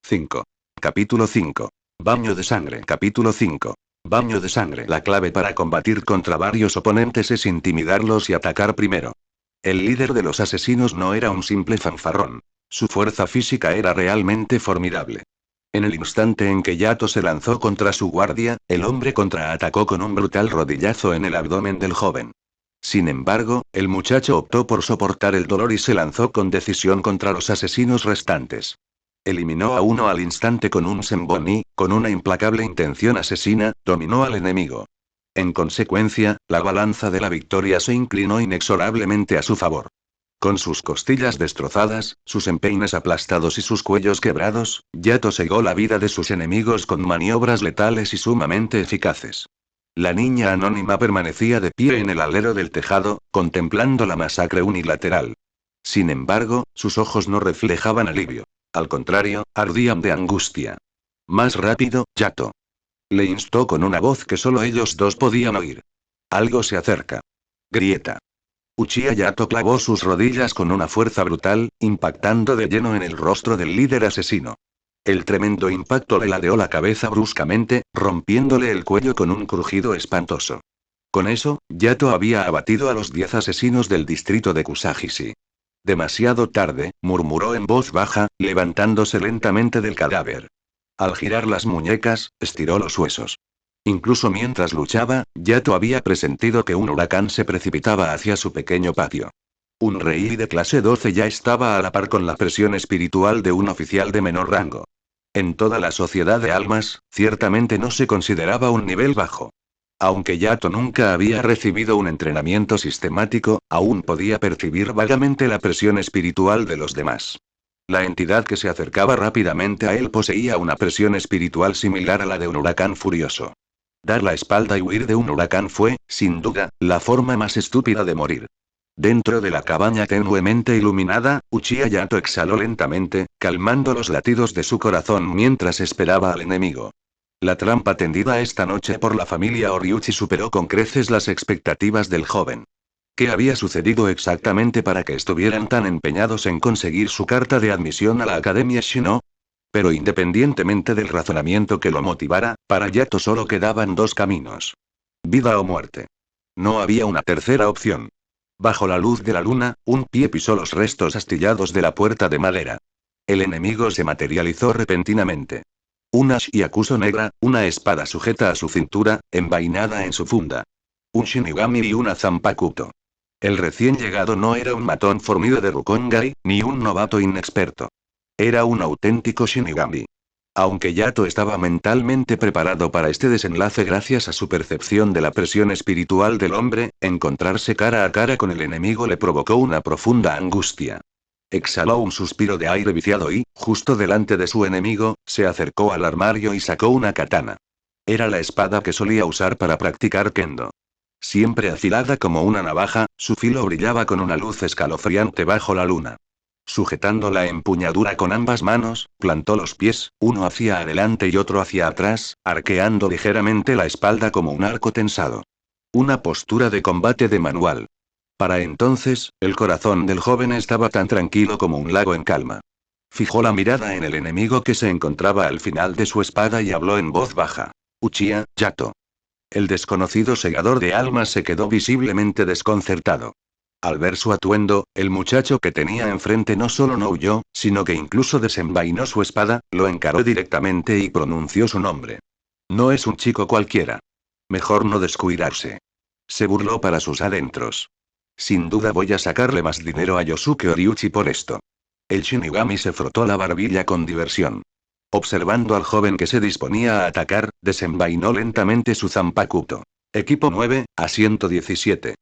5. Capítulo 5. Baño de sangre. Capítulo 5. Baño de sangre. La clave para combatir contra varios oponentes es intimidarlos y atacar primero. El líder de los asesinos no era un simple fanfarrón. Su fuerza física era realmente formidable. En el instante en que Yato se lanzó contra su guardia, el hombre contraatacó con un brutal rodillazo en el abdomen del joven. Sin embargo, el muchacho optó por soportar el dolor y se lanzó con decisión contra los asesinos restantes. Eliminó a uno al instante con un senbon y, con una implacable intención asesina, dominó al enemigo. En consecuencia, la balanza de la victoria se inclinó inexorablemente a su favor. Con sus costillas destrozadas, sus empeines aplastados y sus cuellos quebrados, Yato cegó la vida de sus enemigos con maniobras letales y sumamente eficaces. La niña anónima permanecía de pie en el alero del tejado, contemplando la masacre unilateral. Sin embargo, sus ojos no reflejaban alivio. Al contrario, ardían de angustia. Más rápido, Yato. Le instó con una voz que solo ellos dos podían oír. Algo se acerca. Grieta. Uchiha Yato clavó sus rodillas con una fuerza brutal, impactando de lleno en el rostro del líder asesino. El tremendo impacto le ladeó la cabeza bruscamente, rompiéndole el cuello con un crujido espantoso. Con eso, Yato había abatido a los 10 asesinos del distrito de Kusagishi. Demasiado tarde, murmuró en voz baja, levantándose lentamente del cadáver. Al girar las muñecas, estiró los huesos. Incluso mientras luchaba, Yato había presentido que un huracán se precipitaba hacia su pequeño patio. Un rey de clase 12 ya estaba a la par con la presión espiritual de un oficial de menor rango. En toda la sociedad de almas, ciertamente no se consideraba un nivel bajo. Aunque Yato nunca había recibido un entrenamiento sistemático, aún podía percibir vagamente la presión espiritual de los demás. La entidad que se acercaba rápidamente a él poseía una presión espiritual similar a la de un huracán furioso. Dar la espalda y huir de un huracán fue, sin duda, la forma más estúpida de morir. Dentro de la cabaña tenuemente iluminada, Uchiha Yato exhaló lentamente, calmando los latidos de su corazón mientras esperaba al enemigo. La trampa tendida esta noche por la familia Oriuchi superó con creces las expectativas del joven. ¿Qué había sucedido exactamente para que estuvieran tan empeñados en conseguir su carta de admisión a la Academia Shino? Pero independientemente del razonamiento que lo motivara, para Yato solo quedaban dos caminos. Vida o muerte. No había una tercera opción. Bajo la luz de la luna, un pie pisó los restos astillados de la puerta de madera. El enemigo se materializó repentinamente. Una Shiakuso negra, una espada sujeta a su cintura, envainada en su funda. Un Shinigami y una Zanpakuto. El recién llegado no era un matón fornido de Rukongai, ni un novato inexperto. Era un auténtico Shinigami. Aunque Yato estaba mentalmente preparado para este desenlace gracias a su percepción de la presión espiritual del hombre, encontrarse cara a cara con el enemigo le provocó una profunda angustia. Exhaló un suspiro de aire viciado y, justo delante de su enemigo, se acercó al armario y sacó una katana. Era la espada que solía usar para practicar kendo. Siempre afilada como una navaja, su filo brillaba con una luz escalofriante bajo la luna. Sujetando la empuñadura con ambas manos, plantó los pies, uno hacia adelante y otro hacia atrás, arqueando ligeramente la espalda como un arco tensado. Una postura de combate de manual. Para entonces, el corazón del joven estaba tan tranquilo como un lago en calma. Fijó la mirada en el enemigo que se encontraba al final de su espada y habló en voz baja. Uchiha Yato. El desconocido segador de almas se quedó visiblemente desconcertado. Al ver su atuendo, el muchacho que tenía enfrente no solo no huyó, sino que incluso desenvainó su espada, lo encaró directamente y pronunció su nombre. No es un chico cualquiera. Mejor no descuidarse. Se burló para sus adentros. Sin duda voy a sacarle más dinero a Yosuke Oriuchi por esto. El Shinigami se frotó la barbilla con diversión. Observando al joven que se disponía a atacar, desenvainó lentamente su Zanpakuto. Equipo 9, asiento 17.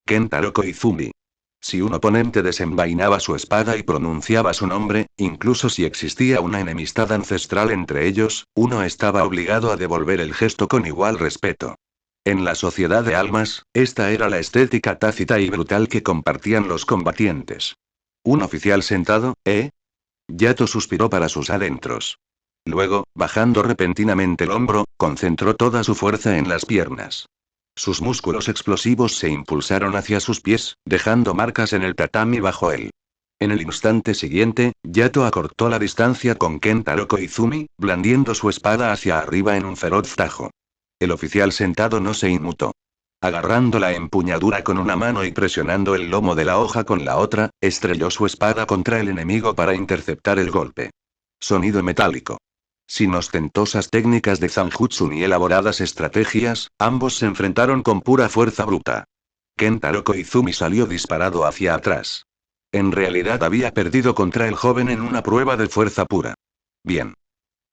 Kentaro Koizumi. Si un oponente desenvainaba su espada y pronunciaba su nombre, incluso si existía una enemistad ancestral entre ellos, uno estaba obligado a devolver el gesto con igual respeto. En la sociedad de almas, esta era la estética tácita y brutal que compartían los combatientes. ¿Un oficial sentado, eh? Yato suspiró para sus adentros. Luego, bajando repentinamente el hombro, concentró toda su fuerza en las piernas. Sus músculos explosivos se impulsaron hacia sus pies, dejando marcas en el tatami bajo él. En el instante siguiente, Yato acortó la distancia con Kentaro Koizumi, blandiendo su espada hacia arriba en un feroz tajo. El oficial sentado no se inmutó. Agarrando la empuñadura con una mano y presionando el lomo de la hoja con la otra, estrelló su espada contra el enemigo para interceptar el golpe. Sonido metálico. Sin ostentosas técnicas de zanjutsu ni elaboradas estrategias, ambos se enfrentaron con pura fuerza bruta. Kentaro Koizumi salió disparado hacia atrás. En realidad había perdido contra el joven en una prueba de fuerza pura. Bien.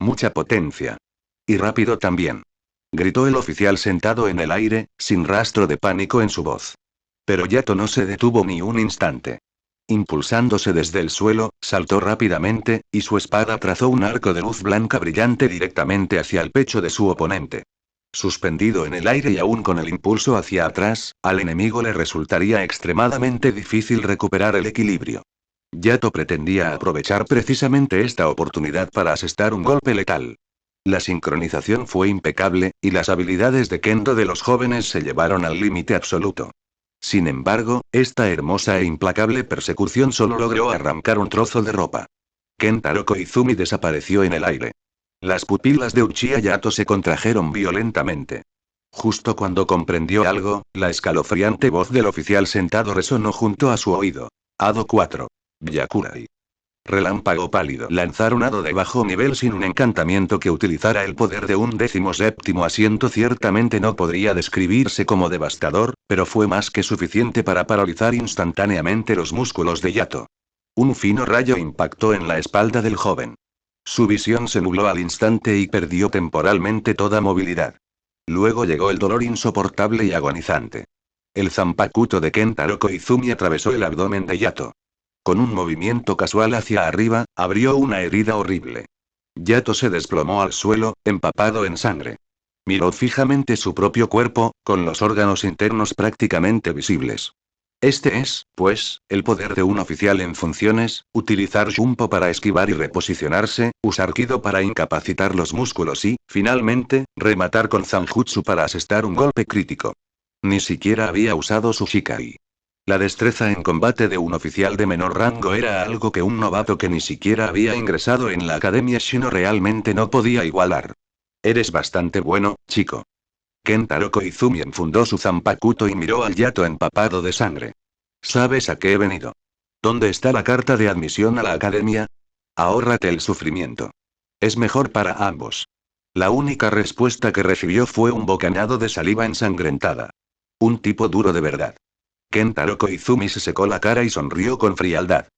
Mucha potencia. Y rápido también. Gritó el oficial sentado en el aire, sin rastro de pánico en su voz. Pero Yato no se detuvo ni un instante. Impulsándose desde el suelo, saltó rápidamente, y su espada trazó un arco de luz blanca brillante directamente hacia el pecho de su oponente. Suspendido en el aire y aún con el impulso hacia atrás, al enemigo le resultaría extremadamente difícil recuperar el equilibrio. Yato pretendía aprovechar precisamente esta oportunidad para asestar un golpe letal. La sincronización fue impecable, y las habilidades de kendo de los jóvenes se llevaron al límite absoluto. Sin embargo, esta hermosa e implacable persecución solo logró arrancar un trozo de ropa. Kentaro Koizumi desapareció en el aire. Las pupilas de Uchiha Yato se contrajeron violentamente. Justo cuando comprendió algo, la escalofriante voz del oficial sentado resonó junto a su oído. Hado 4. Byakurai. Relámpago pálido. Lanzar un hado de bajo nivel sin un encantamiento que utilizara el poder de un 17º asiento ciertamente no podría describirse como devastador, pero fue más que suficiente para paralizar instantáneamente los músculos de Yato. Un fino rayo impactó en la espalda del joven. Su visión se nubló al instante y perdió temporalmente toda movilidad. Luego llegó el dolor insoportable y agonizante. El zanpakuto de Kentaro Koizumi atravesó el abdomen de Yato. Con un movimiento casual hacia arriba, abrió una herida horrible. Yato se desplomó al suelo, empapado en sangre. Miró fijamente su propio cuerpo, con los órganos internos prácticamente visibles. Este es, pues, el poder de un oficial en funciones: utilizar Jumpo para esquivar y reposicionarse, usar Kido para incapacitar los músculos y, finalmente, rematar con Zanjutsu para asestar un golpe crítico. Ni siquiera había usado su Shikai. La destreza en combate de un oficial de menor rango era algo que un novato que ni siquiera había ingresado en la Academia Shino realmente no podía igualar. Eres bastante bueno, chico. Kentaro Koizumi enfundó su zanpakuto y miró al Yato empapado de sangre. ¿Sabes a qué he venido? ¿Dónde está la carta de admisión a la academia? Ahórrate el sufrimiento. Es mejor para ambos. La única respuesta que recibió fue un bocanado de saliva ensangrentada. Un tipo duro de verdad. Kentaro Koizumi se secó la cara y sonrió con frialdad.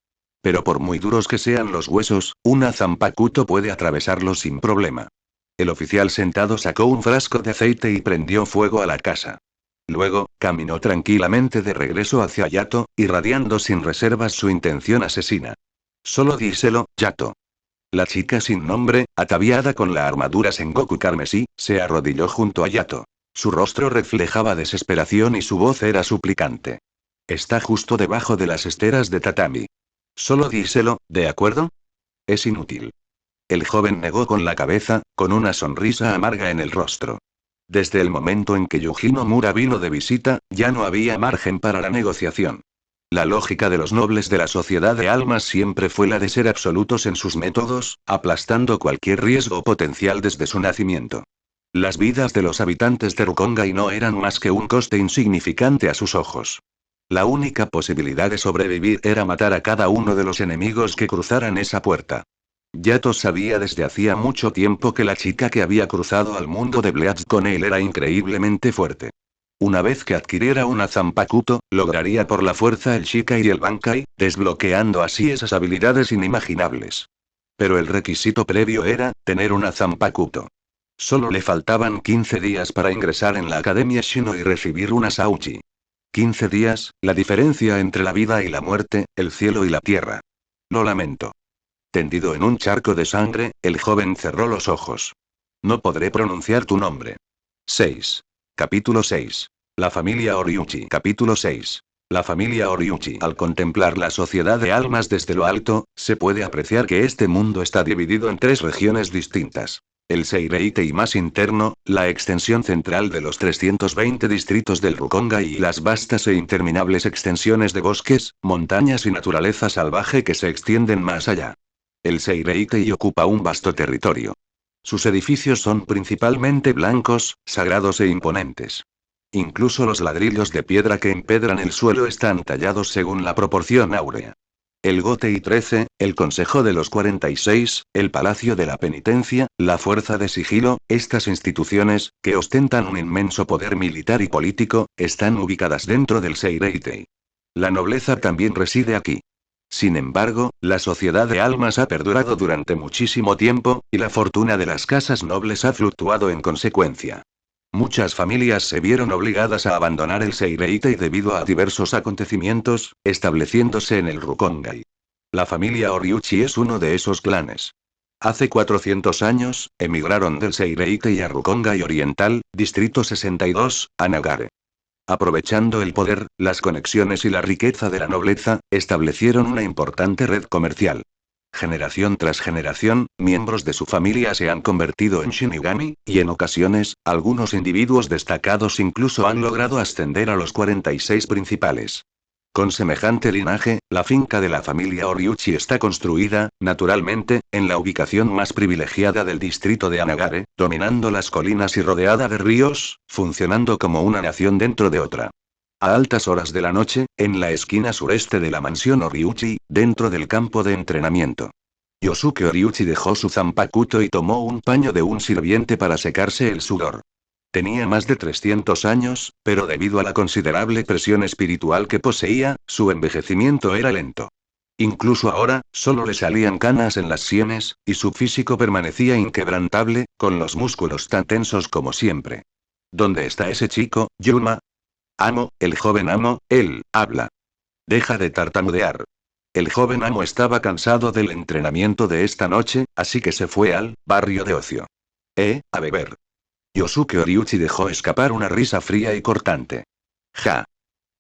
Pero por muy duros que sean los huesos, una zanpakuto puede atravesarlos sin problema. El oficial sentado sacó un frasco de aceite y prendió fuego a la casa. Luego, caminó tranquilamente de regreso hacia Yato, irradiando sin reservas su intención asesina. Solo díselo, Yato. La chica sin nombre, ataviada con la armadura Sengoku carmesí, se arrodilló junto a Yato. Su rostro reflejaba desesperación y su voz era suplicante. Está justo debajo de las esteras de tatami. Solo díselo, ¿de acuerdo? Es inútil. El joven negó con la cabeza, con una sonrisa amarga en el rostro. Desde el momento en que Yuji Nomura vino de visita, ya no había margen para la negociación. La lógica de los nobles de la sociedad de almas siempre fue la de ser absolutos en sus métodos, aplastando cualquier riesgo potencial desde su nacimiento. Las vidas de los habitantes de Rukongai no eran más que un coste insignificante a sus ojos. La única posibilidad de sobrevivir era matar a cada uno de los enemigos que cruzaran esa puerta. Yato sabía desde hacía mucho tiempo que la chica que había cruzado al mundo de Bleach con él era increíblemente fuerte. Una vez que adquiriera una zanpakuto, lograría por la fuerza el Shikai y el Bankai, desbloqueando así esas habilidades inimaginables. Pero el requisito previo era tener una zanpakuto. Solo le faltaban 15 días para ingresar en la Academia Shino y recibir una Sauchi. 15 días, la diferencia entre la vida y la muerte, el cielo y la tierra. Lo lamento. Tendido en un charco de sangre, el joven cerró los ojos. No podré pronunciar tu nombre. 6. Capítulo 6. La familia Oriuchi. Capítulo 6. La familia Oriuchi. Al contemplar la sociedad de almas desde lo alto, se puede apreciar que este mundo está dividido en 3 regiones distintas. El Seireitei más interno, la extensión central de los 320 distritos del Rukongai y las vastas e interminables extensiones de bosques, montañas y naturaleza salvaje que se extienden más allá. El Seireitei ocupa un vasto territorio. Sus edificios son principalmente blancos, sagrados e imponentes. Incluso los ladrillos de piedra que empedran el suelo están tallados según la proporción áurea. El Gotei 13, el Consejo de los 46, el Palacio de la Penitencia, la Fuerza de Sigilo, estas instituciones, que ostentan un inmenso poder militar y político, están ubicadas dentro del Seireitei. La nobleza también reside aquí. Sin embargo, la sociedad de almas ha perdurado durante muchísimo tiempo, y la fortuna de las casas nobles ha fluctuado en consecuencia. Muchas familias se vieron obligadas a abandonar el Seireitei debido a diversos acontecimientos, estableciéndose en el Rukongai. La familia Oriuchi es uno de esos clanes. Hace 400 años, emigraron del Seireitei a Rukongai Oriental, Distrito 62, a Nagare. Aprovechando el poder, las conexiones y la riqueza de la nobleza, establecieron una importante red comercial. Generación tras generación, miembros de su familia se han convertido en Shinigami, y en ocasiones, algunos individuos destacados incluso han logrado ascender a los 46 principales. Con semejante linaje, la finca de la familia Oriuchi está construida, naturalmente, en la ubicación más privilegiada del distrito de Anagare, dominando las colinas y rodeada de ríos, funcionando como una nación dentro de otra. A altas horas de la noche, en la esquina sureste de la mansión Oriuchi, dentro del campo de entrenamiento. Yosuke Oriuchi dejó su zanpakuto y tomó un paño de un sirviente para secarse el sudor. Tenía más de 300 años, pero debido a la considerable presión espiritual que poseía, su envejecimiento era lento. Incluso ahora, solo le salían canas en las sienes, y su físico permanecía inquebrantable, con los músculos tan tensos como siempre. ¿Dónde está ese chico, Yuma? Amo, el joven amo, él, habla. Deja de tartamudear. El joven amo estaba cansado del entrenamiento de esta noche, así que se fue al barrio de ocio. A beber. Yosuke Oriuchi dejó escapar una risa fría y cortante. Ja.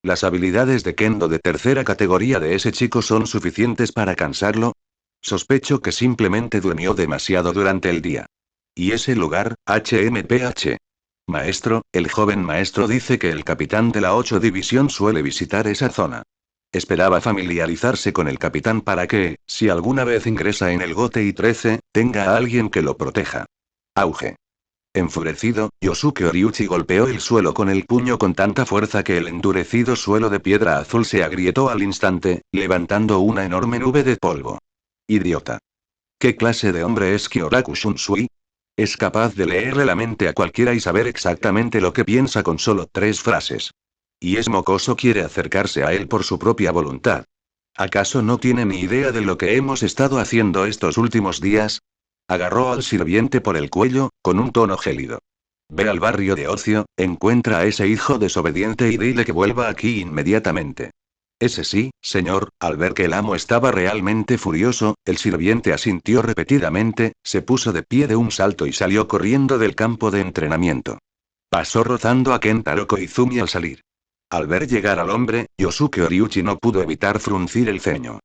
¿Las habilidades de Kendo de tercera categoría de ese chico son suficientes para cansarlo? Sospecho que simplemente durmió demasiado durante el día. ¿Y ese lugar, HMPH? Maestro, el joven maestro dice que el capitán de la 8 División suele visitar esa zona. Esperaba familiarizarse con el capitán para que, si alguna vez ingresa en el GOTE y 13, tenga a alguien que lo proteja. Auge. Enfurecido, Yosuke Oriuchi golpeó el suelo con el puño con tanta fuerza que el endurecido suelo de piedra azul se agrietó al instante, levantando una enorme nube de polvo. Idiota. ¿Qué clase de hombre es Kyoraku Shunsui? Es capaz de leerle la mente a cualquiera y saber exactamente lo que piensa con solo 3 frases. Y es mocoso quiere acercarse a él por su propia voluntad. ¿Acaso no tiene ni idea de lo que hemos estado haciendo estos últimos días? Agarró al sirviente por el cuello, con un tono gélido. Ve al barrio de ocio, encuentra a ese hijo desobediente y dile que vuelva aquí inmediatamente. Ese sí, señor. Al ver que el amo estaba realmente furioso, el sirviente asintió repetidamente, se puso de pie de un salto y salió corriendo del campo de entrenamiento. Pasó rozando a Kentaro Koizumi al salir. Al ver llegar al hombre, Yosuke Oriuchi no pudo evitar fruncir el ceño.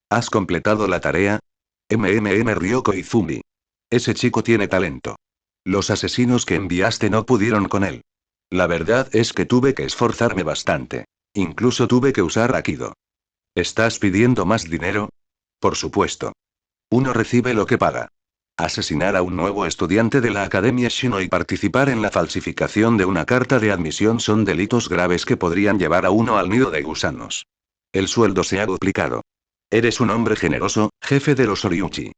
¿Has completado la tarea? Rió Koizumi. Ese chico tiene talento. Los asesinos que enviaste no pudieron con él. La verdad es que tuve que esforzarme bastante. Incluso tuve que usar Aikido. ¿Estás pidiendo más dinero? Por supuesto. Uno recibe lo que paga. Asesinar a un nuevo estudiante de la Academia Shino y participar en la falsificación de una carta de admisión son delitos graves que podrían llevar a uno al nido de gusanos. El sueldo se ha duplicado. Eres un hombre generoso, jefe de los Oriuchi.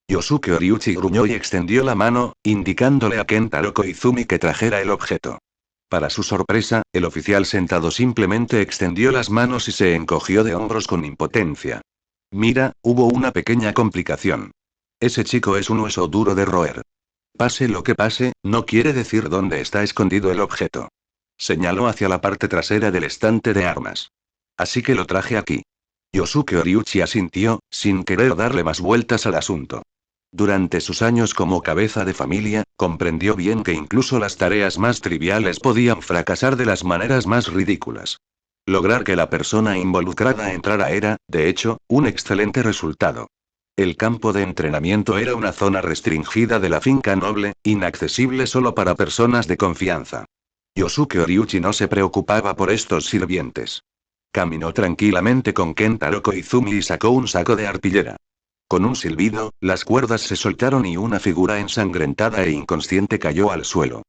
Yosuke Oriuchi gruñó y extendió la mano, indicándole a Kentaro Koizumi que trajera el objeto. Para su sorpresa, el oficial sentado simplemente extendió las manos y se encogió de hombros con impotencia. Mira, hubo una pequeña complicación. Ese chico es un hueso duro de roer. Pase lo que pase, no quiere decir dónde está escondido el objeto. Señaló hacia la parte trasera del estante de armas. Así que lo traje aquí. Yosuke Oriuchi asintió, sin querer darle más vueltas al asunto. Durante sus años como cabeza de familia, comprendió bien que incluso las tareas más triviales podían fracasar de las maneras más ridículas. Lograr que la persona involucrada entrara era, de hecho, un excelente resultado. El campo de entrenamiento era una zona restringida de la finca noble, inaccesible solo para personas de confianza. Yosuke Oriuchi no se preocupaba por estos sirvientes. Caminó tranquilamente con Kentaro Koizumi y sacó un saco de arpillera. Con un silbido, las cuerdas se soltaron y una figura ensangrentada e inconsciente cayó al suelo.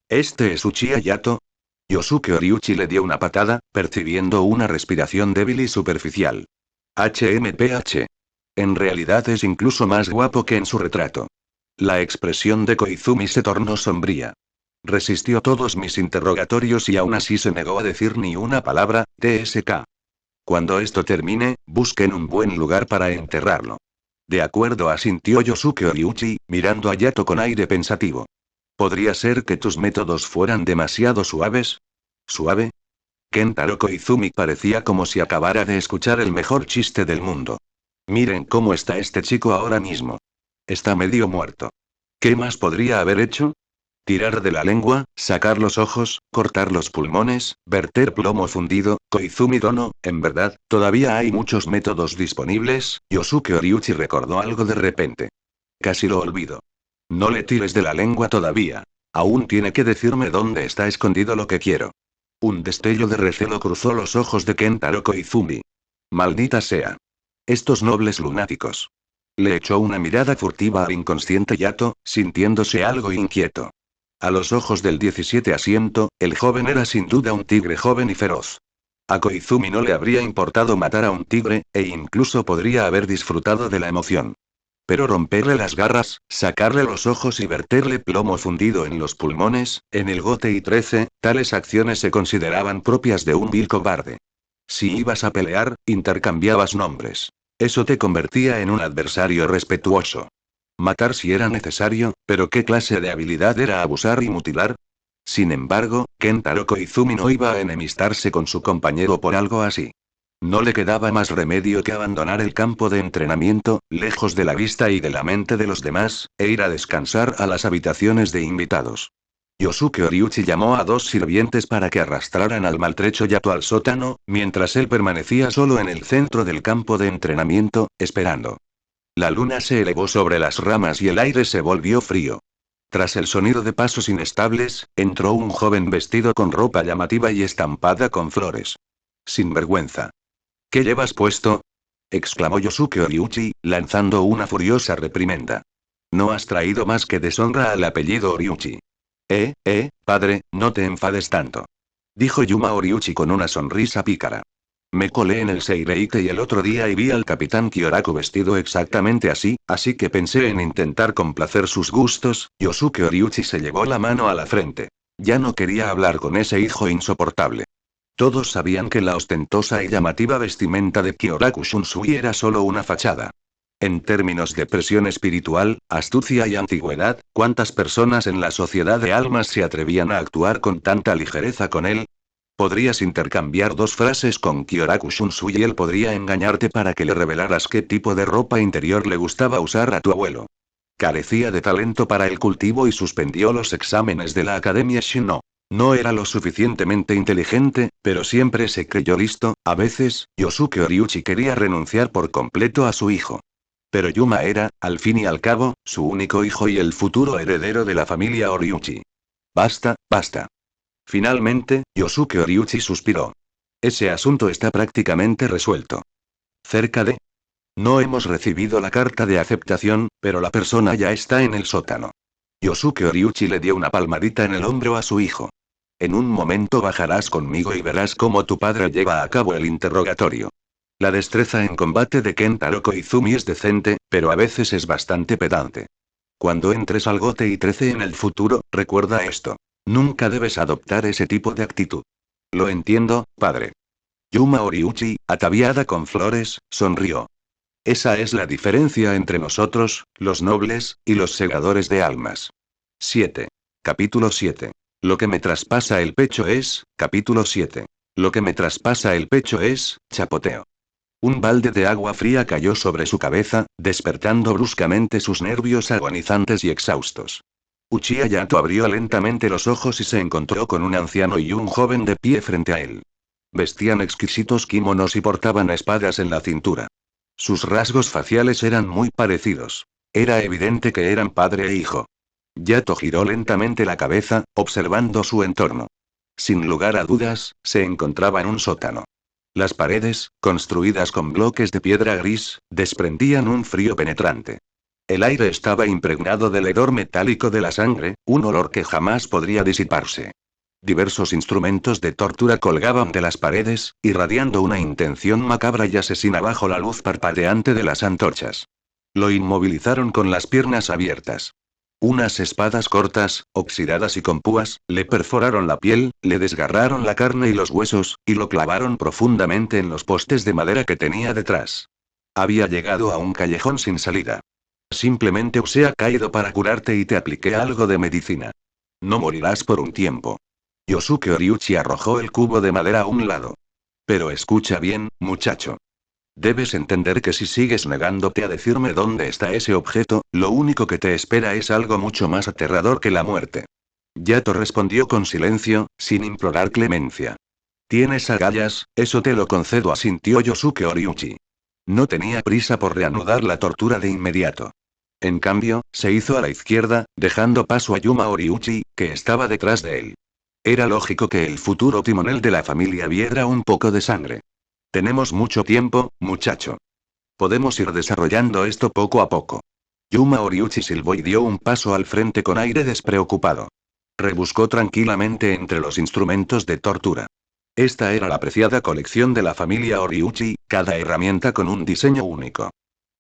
¿Este es Uchiha Yato? Yosuke Oriuchi le dio una patada, percibiendo una respiración débil y superficial. HMPH. En realidad es incluso más guapo que en su retrato. La expresión de Koizumi se tornó sombría. Resistió todos mis interrogatorios y aún así se negó a decir ni una palabra. TSK. Cuando esto termine, busquen un buen lugar para enterrarlo. De acuerdo, asintió Yosuke Oriuchi, mirando a Yato con aire pensativo. ¿Podría ser que tus métodos fueran demasiado suaves? ¿Suave? Kentaro Koizumi parecía como si acabara de escuchar el mejor chiste del mundo. Miren cómo está este chico ahora mismo. Está medio muerto. ¿Qué más podría haber hecho? Tirar de la lengua, sacar los ojos, cortar los pulmones, verter plomo fundido. Koizumi Dono, en verdad, todavía hay muchos métodos disponibles. Yosuke Oriuchi recordó algo de repente. Casi lo olvido. No le tires de la lengua todavía. Aún tiene que decirme dónde está escondido lo que quiero. Un destello de recelo cruzó los ojos de Kentaro Koizumi. Maldita sea. Estos nobles lunáticos. Le echó una mirada furtiva al inconsciente Yato, sintiéndose algo inquieto. A los ojos del 17 asiento, el joven era sin duda un tigre joven y feroz. A Koizumi no le habría importado matar a un tigre, e incluso podría haber disfrutado de la emoción. Pero romperle las garras, sacarle los ojos y verterle plomo fundido en los pulmones, en el gote y 13, tales acciones se consideraban propias de un vil cobarde. Si ibas a pelear, intercambiabas nombres. Eso te convertía en un adversario respetuoso. Matar si era necesario, pero ¿qué clase de habilidad era abusar y mutilar? Sin embargo, Kentaro Koizumi no iba a enemistarse con su compañero por algo así. No le quedaba más remedio que abandonar el campo de entrenamiento, lejos de la vista y de la mente de los demás, e ir a descansar a las habitaciones de invitados. Yosuke Oriuchi llamó a dos sirvientes para que arrastraran al maltrecho Yato al sótano, mientras él permanecía solo en el centro del campo de entrenamiento, esperando. La luna se elevó sobre las ramas y el aire se volvió frío. Tras el sonido de pasos inestables, entró un joven vestido con ropa llamativa y estampada con flores. Sin vergüenza. ¿Qué llevas puesto? Exclamó Yosuke Oriuchi, lanzando una furiosa reprimenda. No has traído más que deshonra al apellido Oriuchi. Padre, no te enfades tanto. Dijo Yuma Oriuchi con una sonrisa pícara. Me colé en el Seireite y el otro día y vi al capitán Kyoraku vestido exactamente así que pensé en intentar complacer sus gustos. Yosuke Oriuchi se llevó la mano a la frente. Ya no quería hablar con ese hijo insoportable. Todos sabían que la ostentosa y llamativa vestimenta de Kyoraku Shunsui era solo una fachada. En términos de presión espiritual, astucia y antigüedad, ¿cuántas personas en la sociedad de almas se atrevían a actuar con tanta ligereza con él? Podrías intercambiar dos frases con Kyoraku Shunsui y él podría engañarte para que le revelaras qué tipo de ropa interior le gustaba usar a tu abuelo. Carecía de talento para el cultivo y suspendió los exámenes de la Academia Shino. No era lo suficientemente inteligente, pero siempre se creyó listo. A veces, Yosuke Oriuchi quería renunciar por completo a su hijo. Pero Yuma era, al fin y al cabo, su único hijo y el futuro heredero de la familia Oriuchi. Basta, basta. Finalmente, Yosuke Oriuchi suspiró. Ese asunto está prácticamente resuelto. Cerca de... No hemos recibido la carta de aceptación, pero la persona ya está en el sótano. Yosuke Oriuchi le dio una palmadita en el hombro a su hijo. En un momento bajarás conmigo y verás cómo tu padre lleva a cabo el interrogatorio. La destreza en combate de Kentaro Koizumi es decente, pero a veces es bastante pedante. Cuando entres al Gote y 13 en el futuro, recuerda esto. Nunca debes adoptar ese tipo de actitud. Lo entiendo, padre. Yuma Oriuchi, ataviada con flores, sonrió. Esa es la diferencia entre nosotros, los nobles, y los segadores de almas. 7. Capítulo 7. Lo que me traspasa el pecho es, capítulo 7. Lo que me traspasa el pecho es, chapoteo. Un balde de agua fría cayó sobre su cabeza, despertando bruscamente sus nervios agonizantes y exhaustos. Uchiha Yato abrió lentamente los ojos y se encontró con un anciano y un joven de pie frente a él. Vestían exquisitos kimonos y portaban espadas en la cintura. Sus rasgos faciales eran muy parecidos. Era evidente que eran padre e hijo. Yato giró lentamente la cabeza, observando su entorno. Sin lugar a dudas, se encontraba en un sótano. Las paredes, construidas con bloques de piedra gris, desprendían un frío penetrante. El aire estaba impregnado del hedor metálico de la sangre, un olor que jamás podría disiparse. Diversos instrumentos de tortura colgaban de las paredes, irradiando una intención macabra y asesina bajo la luz parpadeante de las antorchas. Lo inmovilizaron con las piernas abiertas. Unas espadas cortas, oxidadas y con púas, le perforaron la piel, le desgarraron la carne y los huesos, y lo clavaron profundamente en los postes de madera que tenía detrás. Había llegado a un callejón sin salida. Simplemente os he caído para curarte y te apliqué algo de medicina. No morirás por un tiempo. Yosuke Oriuchi arrojó el cubo de madera a un lado. Pero escucha bien, muchacho. Debes entender que si sigues negándote a decirme dónde está ese objeto, lo único que te espera es algo mucho más aterrador que la muerte. Yato respondió con silencio, sin implorar clemencia. Tienes agallas, eso te lo concedo, asintió Yosuke Oriuchi. No tenía prisa por reanudar la tortura de inmediato. En cambio, se hizo a la izquierda, dejando paso a Yuma Oriuchi, que estaba detrás de él. Era lógico que el futuro timonel de la familia viera un poco de sangre. Tenemos mucho tiempo, muchacho. Podemos ir desarrollando esto poco a poco. Yuma Oriuchi silbó y dio un paso al frente con aire despreocupado. Rebuscó tranquilamente entre los instrumentos de tortura. Esta era la apreciada colección de la familia Oriuchi, cada herramienta con un diseño único.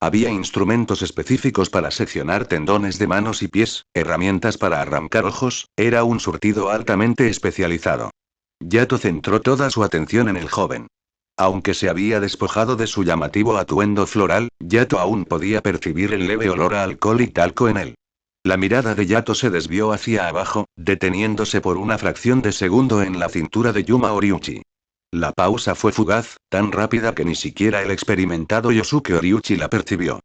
Había instrumentos específicos para seccionar tendones de manos y pies, herramientas para arrancar ojos, era un surtido altamente especializado. Yato centró toda su atención en el joven. Aunque se había despojado de su llamativo atuendo floral, Yato aún podía percibir el leve olor a alcohol y talco en él. La mirada de Yato se desvió hacia abajo, deteniéndose por una fracción de segundo en la cintura de Yuma Oriuchi. La pausa fue fugaz, tan rápida que ni siquiera el experimentado Yosuke Oriuchi la percibió.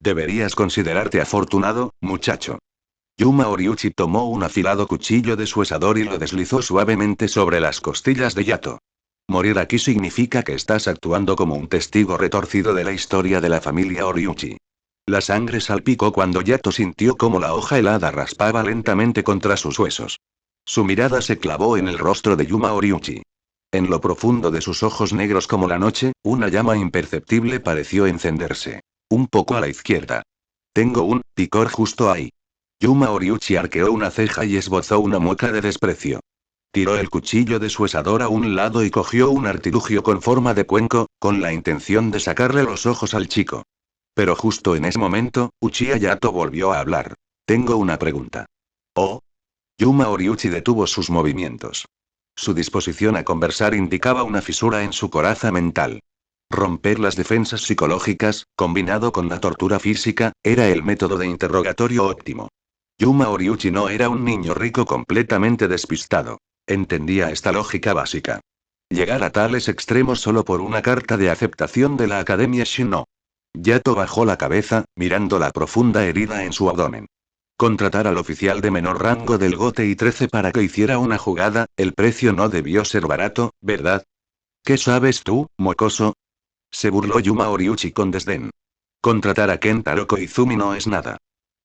Deberías considerarte afortunado, muchacho. Yuma Oriuchi tomó un afilado cuchillo de su asador y lo deslizó suavemente sobre las costillas de Yato. Morir aquí significa que estás actuando como un testigo retorcido de la historia de la familia Oriuchi. La sangre salpicó cuando Yato sintió cómo la hoja helada raspaba lentamente contra sus huesos. Su mirada se clavó en el rostro de Yuma Oriuchi. En lo profundo de sus ojos negros como la noche, una llama imperceptible pareció encenderse. Un poco a la izquierda. Tengo un picor justo ahí. Yuma Oriuchi arqueó una ceja y esbozó una mueca de desprecio. Tiró el cuchillo de su asador a un lado y cogió un artilugio con forma de cuenco, con la intención de sacarle los ojos al chico. Pero justo en ese momento, Uchiha Yato volvió a hablar. Tengo una pregunta. Oh. Yuma Oriuchi detuvo sus movimientos. Su disposición a conversar indicaba una fisura en su coraza mental. Romper las defensas psicológicas, combinado con la tortura física, era el método de interrogatorio óptimo. Yuma Oriuchi no era un niño rico completamente despistado. Entendía esta lógica básica. Llegar a tales extremos solo por una carta de aceptación de la Academia Shino. Yato bajó la cabeza, mirando la profunda herida en su abdomen. Contratar al oficial de menor rango del Gote y 13 para que hiciera una jugada, el precio no debió ser barato, ¿verdad? ¿Qué sabes tú, mocoso? Se burló Yuma Oriuchi con desdén. Contratar a Kentaro Koizumi no es nada.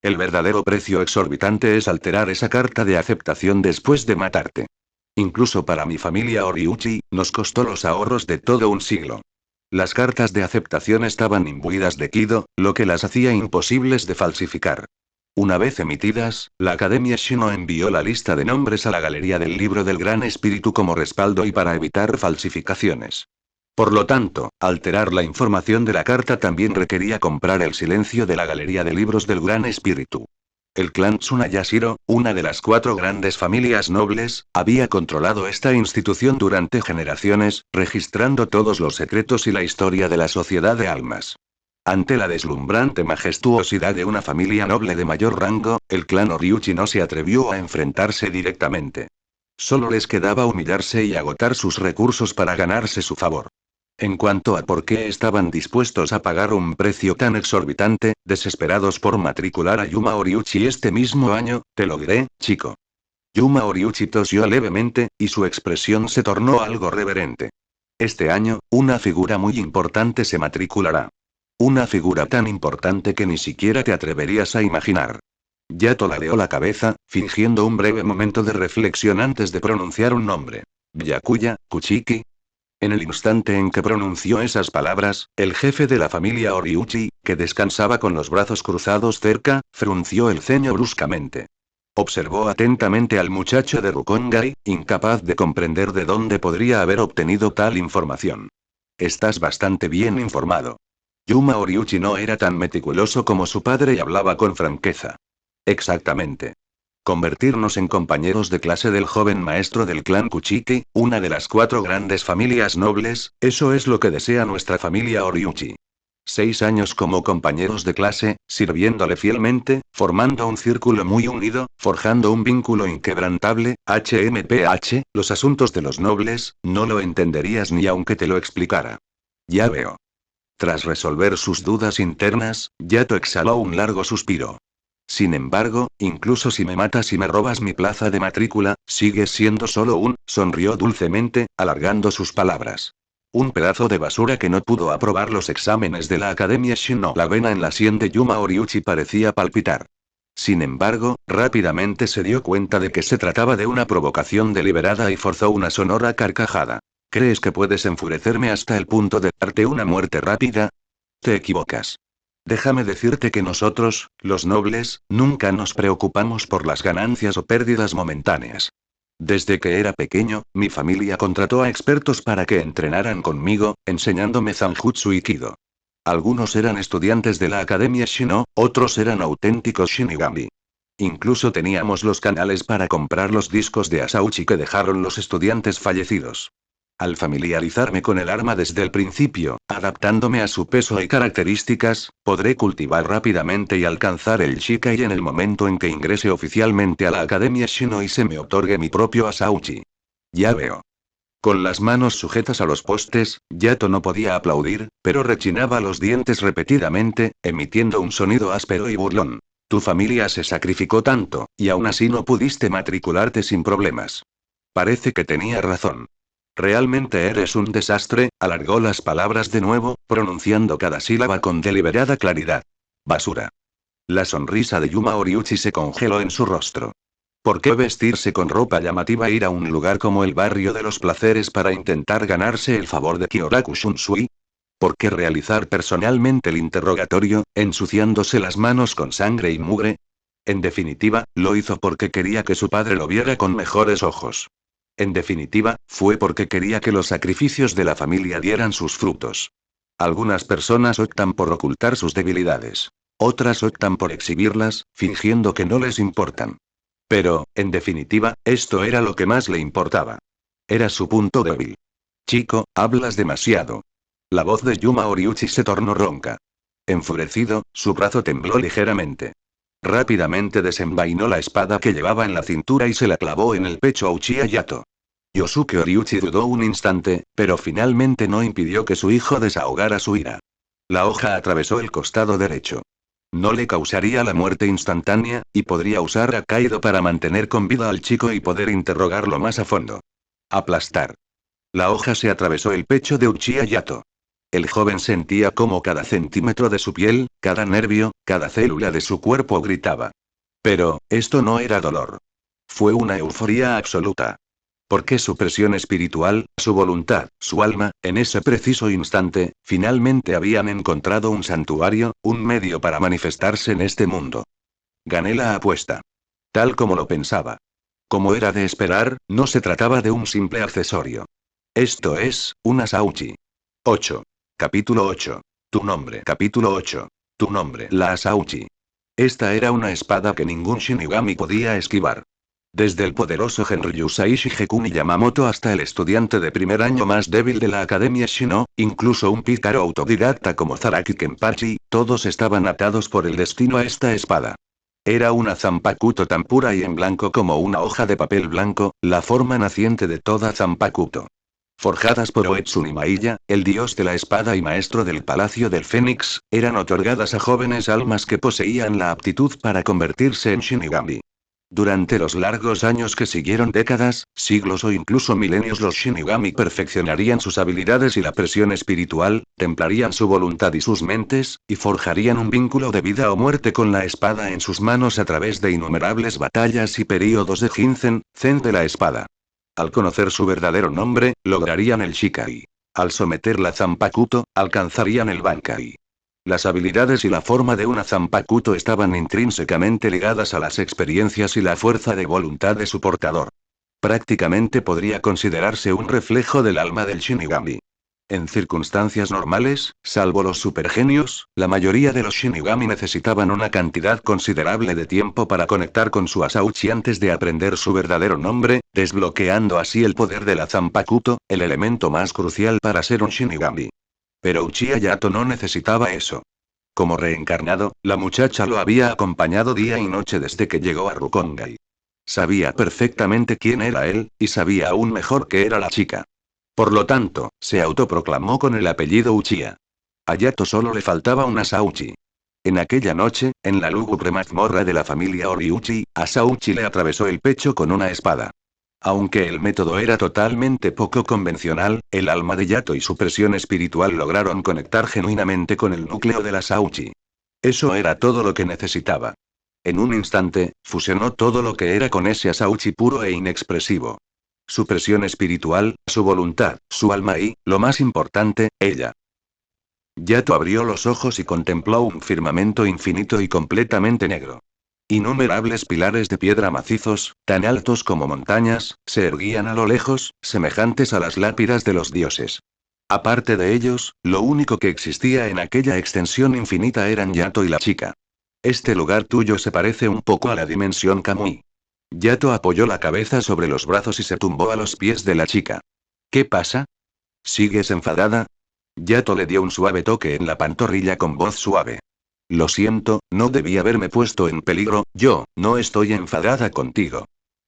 El verdadero precio exorbitante es alterar esa carta de aceptación después de matarte. Incluso para mi familia Oriuchi, nos costó los ahorros de todo un siglo. Las cartas de aceptación estaban imbuidas de Kido, lo que las hacía imposibles de falsificar. Una vez emitidas, la Academia Shino envió la lista de nombres a la Galería del Libro del Gran Espíritu como respaldo y para evitar falsificaciones. Por lo tanto, alterar la información de la carta también requería comprar el silencio de la Galería de Libros del Gran Espíritu. El clan Tsunayashiro, una de las 4 grandes familias nobles, había controlado esta institución durante generaciones, registrando todos los secretos y la historia de la sociedad de almas. Ante la deslumbrante majestuosidad de una familia noble de mayor rango, el clan Oriuchi no se atrevió a enfrentarse directamente. Solo les quedaba humillarse y agotar sus recursos para ganarse su favor. En cuanto a por qué estaban dispuestos a pagar un precio tan exorbitante, desesperados por matricular a Yuma Oriuchi este mismo año, te lo diré, chico. Yuma Oriuchi tosió levemente, y su expresión se tornó algo reverente. Este año, una figura muy importante se matriculará. Una figura tan importante que ni siquiera te atreverías a imaginar. Yato ladeó la cabeza, fingiendo un breve momento de reflexión antes de pronunciar un nombre. Byakuya, Kuchiki. En el instante en que pronunció esas palabras, el jefe de la familia Oriuchi, que descansaba con los brazos cruzados cerca, frunció el ceño bruscamente. Observó atentamente al muchacho de Rukongai, incapaz de comprender de dónde podría haber obtenido tal información. Estás bastante bien informado. Yuma Oriuchi no era tan meticuloso como su padre y hablaba con franqueza. Exactamente. Convertirnos en compañeros de clase del joven maestro del clan Kuchiki, una de las 4 grandes familias nobles, eso es lo que desea nuestra familia Oriuchi. 6 años como compañeros de clase, sirviéndole fielmente, formando un círculo muy unido, forjando un vínculo inquebrantable, HMPH, los asuntos de los nobles, no lo entenderías ni aunque te lo explicara. Ya veo. Tras resolver sus dudas internas, Yato exhaló un largo suspiro. Sin embargo, incluso si me matas y me robas mi plaza de matrícula, sigues siendo solo sonrió dulcemente, alargando sus palabras. Un pedazo de basura que no pudo aprobar los exámenes de la Academia Shino. La vena en la sien de Yuma Oriuchi parecía palpitar. Sin embargo, rápidamente se dio cuenta de que se trataba de una provocación deliberada y forzó una sonora carcajada. ¿Crees que puedes enfurecerme hasta el punto de darte una muerte rápida? Te equivocas. Déjame decirte que nosotros, los nobles, nunca nos preocupamos por las ganancias o pérdidas momentáneas. Desde que era pequeño, mi familia contrató a expertos para que entrenaran conmigo, enseñándome Zanjutsu y Kido. Algunos eran estudiantes de la Academia Shino, otros eran auténticos Shinigami. Incluso teníamos los canales para comprar los discos de Asauchi que dejaron los estudiantes fallecidos. Al familiarizarme con el arma desde el principio, adaptándome a su peso y características, podré cultivar rápidamente y alcanzar el Shikai en el momento en que ingrese oficialmente a la Academia Shino y se me otorgue mi propio Asauchi. Ya veo. Con las manos sujetas a los postes, Yato no podía aplaudir, pero rechinaba los dientes repetidamente, emitiendo un sonido áspero y burlón. Tu familia se sacrificó tanto, y aún así no pudiste matricularte sin problemas. Parece que tenía razón. Realmente eres un desastre, alargó las palabras de nuevo, pronunciando cada sílaba con deliberada claridad. Basura. La sonrisa de Yuma Oriuchi se congeló en su rostro. ¿Por qué vestirse con ropa llamativa e ir a un lugar como el barrio de los placeres para intentar ganarse el favor de Kyoraku Shunsui? ¿Por qué realizar personalmente el interrogatorio, ensuciándose las manos con sangre y mugre? En definitiva, lo hizo porque quería que su padre lo viera con mejores ojos. En definitiva, fue porque quería que los sacrificios de la familia dieran sus frutos. Algunas personas optan por ocultar sus debilidades. Otras optan por exhibirlas, fingiendo que no les importan. Pero, en definitiva, esto era lo que más le importaba. Era su punto débil. Chico, hablas demasiado. La voz de Yuma Oriuchi se tornó ronca. Enfurecido, su brazo tembló ligeramente. Rápidamente desenvainó la espada que llevaba en la cintura y se la clavó en el pecho a Uchiha Yato. Yosuke Oriuchi dudó un instante, pero finalmente no impidió que su hijo desahogara su ira. La hoja atravesó el costado derecho. No le causaría la muerte instantánea, y podría usar a Kaido para mantener con vida al chico y poder interrogarlo más a fondo. Aplastar. La hoja se atravesó el pecho de Uchiha Yato. El joven sentía cómo cada centímetro de su piel, cada nervio, cada célula de su cuerpo gritaba. Pero, esto no era dolor. Fue una euforía absoluta. Porque su presión espiritual, su voluntad, su alma, en ese preciso instante, finalmente habían encontrado un santuario, un medio para manifestarse en este mundo. Gané la apuesta. Tal como lo pensaba. Como era de esperar, no se trataba de un simple accesorio. Esto es, una Asauchi. 8. Capítulo 8. Tu nombre. Capítulo 8. Tu nombre. La Asauchi. Esta era una espada que ningún Shinigami podía esquivar. Desde el poderoso Genryusai Shigekuni Yamamoto hasta el estudiante de primer año más débil de la Academia Shino, incluso un pícaro autodidacta como Zaraki Kenpachi, todos estaban atados por el destino a esta espada. Era una Zanpakuto tan pura y en blanco como una hoja de papel blanco, la forma naciente de toda Zanpakuto. Forjadas por Oetsuni Maiya, el dios de la espada y maestro del Palacio del Fénix, eran otorgadas a jóvenes almas que poseían la aptitud para convertirse en Shinigami. Durante los largos años que siguieron décadas, siglos o incluso milenios los Shinigami perfeccionarían sus habilidades y la presión espiritual, templarían su voluntad y sus mentes, y forjarían un vínculo de vida o muerte con la espada en sus manos a través de innumerables batallas y períodos de Jinzen, Zen de la espada. Al conocer su verdadero nombre, lograrían el Shikai. Al someter la Zanpakuto, alcanzarían el Bankai. Las habilidades y la forma de una Zanpakuto estaban intrínsecamente ligadas a las experiencias y la fuerza de voluntad de su portador. Prácticamente podría considerarse un reflejo del alma del Shinigami. En circunstancias normales, salvo los supergenios, la mayoría de los Shinigami necesitaban una cantidad considerable de tiempo para conectar con su Asauchi antes de aprender su verdadero nombre, desbloqueando así el poder de la Zanpakuto, el elemento más crucial para ser un Shinigami. Pero Uchiha Yato no necesitaba eso. Como reencarnado, la muchacha lo había acompañado día y noche desde que llegó a Rukongai. Sabía perfectamente quién era él, y sabía aún mejor que era la chica. Por lo tanto, se autoproclamó con el apellido Uchiha. A Yato solo le faltaba un Asauchi. En aquella noche, en la lúgubre mazmorra de la familia Oriuchi, Asauchi le atravesó el pecho con una espada. Aunque el método era totalmente poco convencional, el alma de Yato y su presión espiritual lograron conectar genuinamente con el núcleo de la Asauchi. Eso era todo lo que necesitaba. En un instante, fusionó todo lo que era con ese Asauchi puro e inexpresivo. Su presión espiritual, su voluntad, su alma y, lo más importante, ella. Yato abrió los ojos y contempló un firmamento infinito y completamente negro. Innumerables pilares de piedra macizos, tan altos como montañas, se erguían a lo lejos, semejantes a las lápidas de los dioses. Aparte de ellos, lo único que existía en aquella extensión infinita eran Yato y la chica. Este lugar tuyo se parece un poco a la dimensión Kamui. Yato apoyó la cabeza sobre los brazos y se tumbó a los pies de la chica. ¿Qué pasa? ¿Sigues enfadada? Yato le dio un suave toque en la pantorrilla con voz suave. Lo siento, no debí haberme puesto en peligro, yo, no estoy enfadada contigo.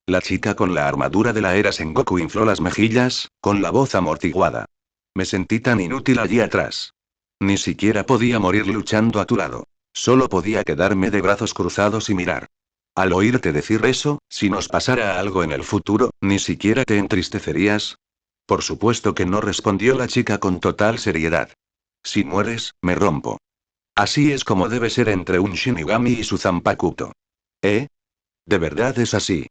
La chica con la armadura de la era Sengoku infló las mejillas, con la voz amortiguada. Me sentí tan inútil allí atrás. Ni siquiera podía morir luchando a tu lado. Solo podía quedarme de brazos cruzados y mirar. Al oírte decir eso, si nos pasara algo en el futuro, ¿ni siquiera te entristecerías? Por supuesto que no, respondió la chica con total seriedad. Si mueres, me rompo. Así es como debe ser entre un Shinigami y su Zanpakuto. ¿Eh? ¿De verdad es así?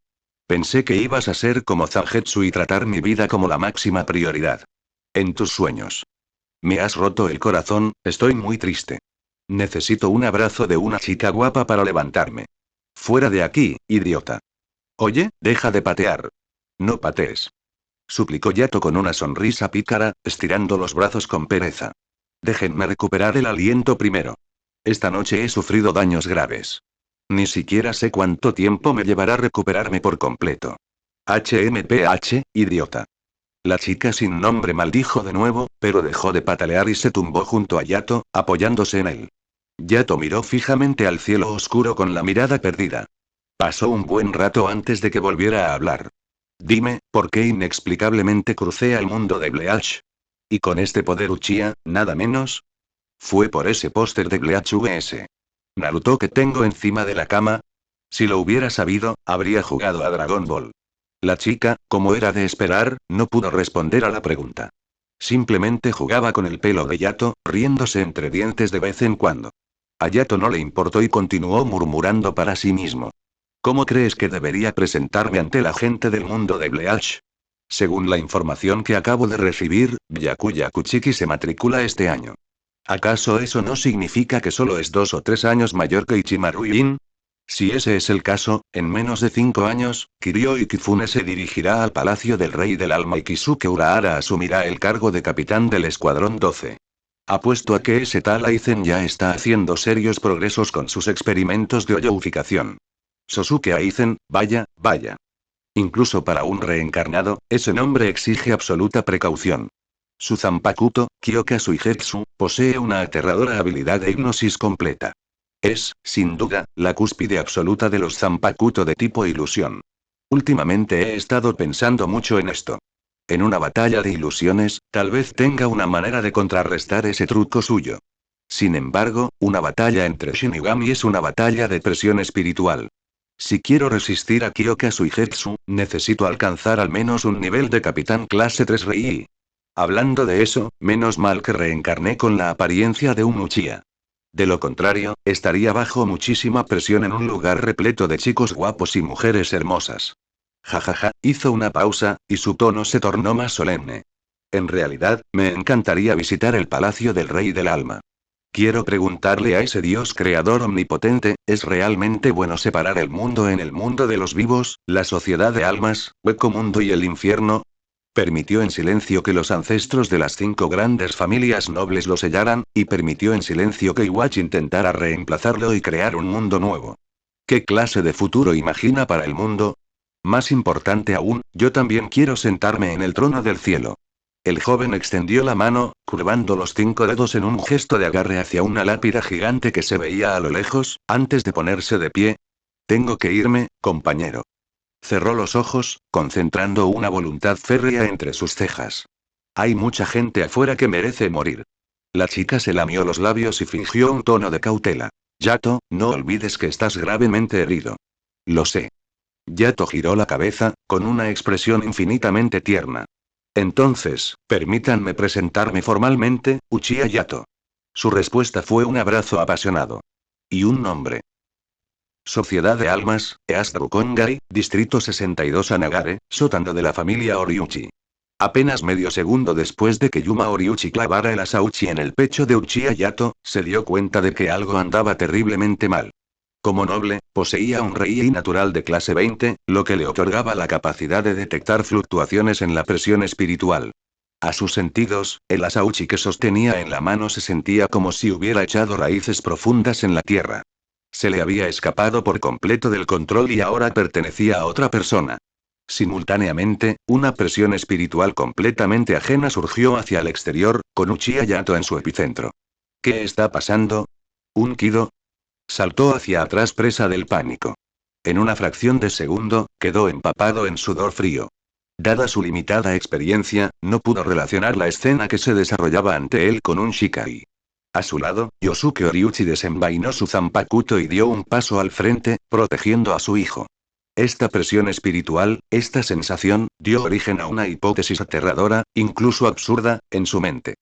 Pensé que ibas a ser como Zangetsu y tratar mi vida como la máxima prioridad. En tus sueños. Me has roto el corazón, estoy muy triste. Necesito un abrazo de una chica guapa para levantarme. Fuera de aquí, idiota. Oye, deja de patear. No patees. Suplicó Yato con una sonrisa pícara, estirando los brazos con pereza. Déjenme recuperar el aliento primero. Esta noche he sufrido daños graves. Ni siquiera sé cuánto tiempo me llevará recuperarme por completo. HMPH, idiota. La chica sin nombre maldijo de nuevo, pero dejó de patalear y se tumbó junto a Yato, apoyándose en él. Yato miró fijamente al cielo oscuro con la mirada perdida. Pasó un buen rato antes de que volviera a hablar. Dime, ¿por qué inexplicablemente crucé al mundo de Bleach? ¿Y con este poder Uchiha, nada menos? Fue por ese póster de Bleach vs. Naruto que tengo encima de la cama. Si lo hubiera sabido, habría jugado a Dragon Ball. La chica, como era de esperar, no pudo responder a la pregunta. Simplemente jugaba con el pelo de Yato, riéndose entre dientes de vez en cuando. A Yato no le importó y continuó murmurando para sí mismo. ¿Cómo crees que debería presentarme ante la gente del mundo de Bleach? Según la información que acabo de recibir, Byakuya Kuchiki se matricula este año. ¿Acaso eso no significa que solo es 2 o 3 años mayor que Ichimaru Yin? Si ese es el caso, en menos de 5 años, Kiryu Kifune se dirigirá al Palacio del Rey del Alma y Kisuke Urahara asumirá el cargo de capitán del Escuadrón 12. Apuesto a que ese tal Aizen ya está haciendo serios progresos con sus experimentos de hoyoificación. Sosuke Aizen, vaya, vaya. Incluso para un reencarnado, ese nombre exige absoluta precaución. Su Zanpakuto, Kyoka Suigetsu, posee una aterradora habilidad de hipnosis completa. Es, sin duda, la cúspide absoluta de los Zanpakuto de tipo ilusión. Últimamente he estado pensando mucho en esto. En una batalla de ilusiones, tal vez tenga una manera de contrarrestar ese truco suyo. Sin embargo, una batalla entre Shinigami es una batalla de presión espiritual. Si quiero resistir a Kyoka Suigetsu, necesito alcanzar al menos un nivel de capitán clase 3 Rei. Hablando de eso, menos mal que reencarné con la apariencia de un Uchiha. De lo contrario, estaría bajo muchísima presión en un lugar repleto de chicos guapos y mujeres hermosas. Jajaja, hizo una pausa, y su tono se tornó más solemne. En realidad, me encantaría visitar el Palacio del Rey del Alma. Quiero preguntarle a ese Dios creador omnipotente, ¿es realmente bueno separar el mundo en el mundo de los vivos, la sociedad de almas, hueco mundo y el infierno? Permitió en silencio que los ancestros de las 5 grandes familias nobles lo sellaran, y permitió en silencio que Iwatch intentara reemplazarlo y crear un mundo nuevo. ¿Qué clase de futuro imagina para el mundo? Más importante aún, yo también quiero sentarme en el trono del cielo. El joven extendió la mano, curvando los 5 dedos en un gesto de agarre hacia una lápida gigante que se veía a lo lejos, antes de ponerse de pie. Tengo que irme, compañero. Cerró los ojos, concentrando una voluntad férrea entre sus cejas. Hay mucha gente afuera que merece morir. La chica se lamió los labios y fingió un tono de cautela. Yato, no olvides que estás gravemente herido. Lo sé. Yato giró la cabeza, con una expresión infinitamente tierna. Entonces, permítanme presentarme formalmente, Uchiha Yato. Su respuesta fue un abrazo apasionado. Y un nombre. Sociedad de Almas, East Rukongai, Distrito 62 Anagare, sótano de la familia Oriuchi. Apenas medio segundo después de que Yuma Oriuchi clavara el asauchi en el pecho de Uchiha Yato, se dio cuenta de que algo andaba terriblemente mal. Como noble, poseía un rei natural de clase 20, lo que le otorgaba la capacidad de detectar fluctuaciones en la presión espiritual. A sus sentidos, el asauchi que sostenía en la mano se sentía como si hubiera echado raíces profundas en la tierra. Se le había escapado por completo del control y ahora pertenecía a otra persona. Simultáneamente, una presión espiritual completamente ajena surgió hacia el exterior, con Uchiha Yato en su epicentro. ¿Qué está pasando? ¿Un Kido? Saltó hacia atrás presa del pánico. En una fracción de segundo, quedó empapado en sudor frío. Dada su limitada experiencia, no pudo relacionar la escena que se desarrollaba ante él con un Shikai. A su lado, Yosuke Oriuchi desenvainó su Zanpakuto y dio un paso al frente, protegiendo a su hijo. Esta presión espiritual, esta sensación, dio origen a una hipótesis aterradora, incluso absurda, en su mente.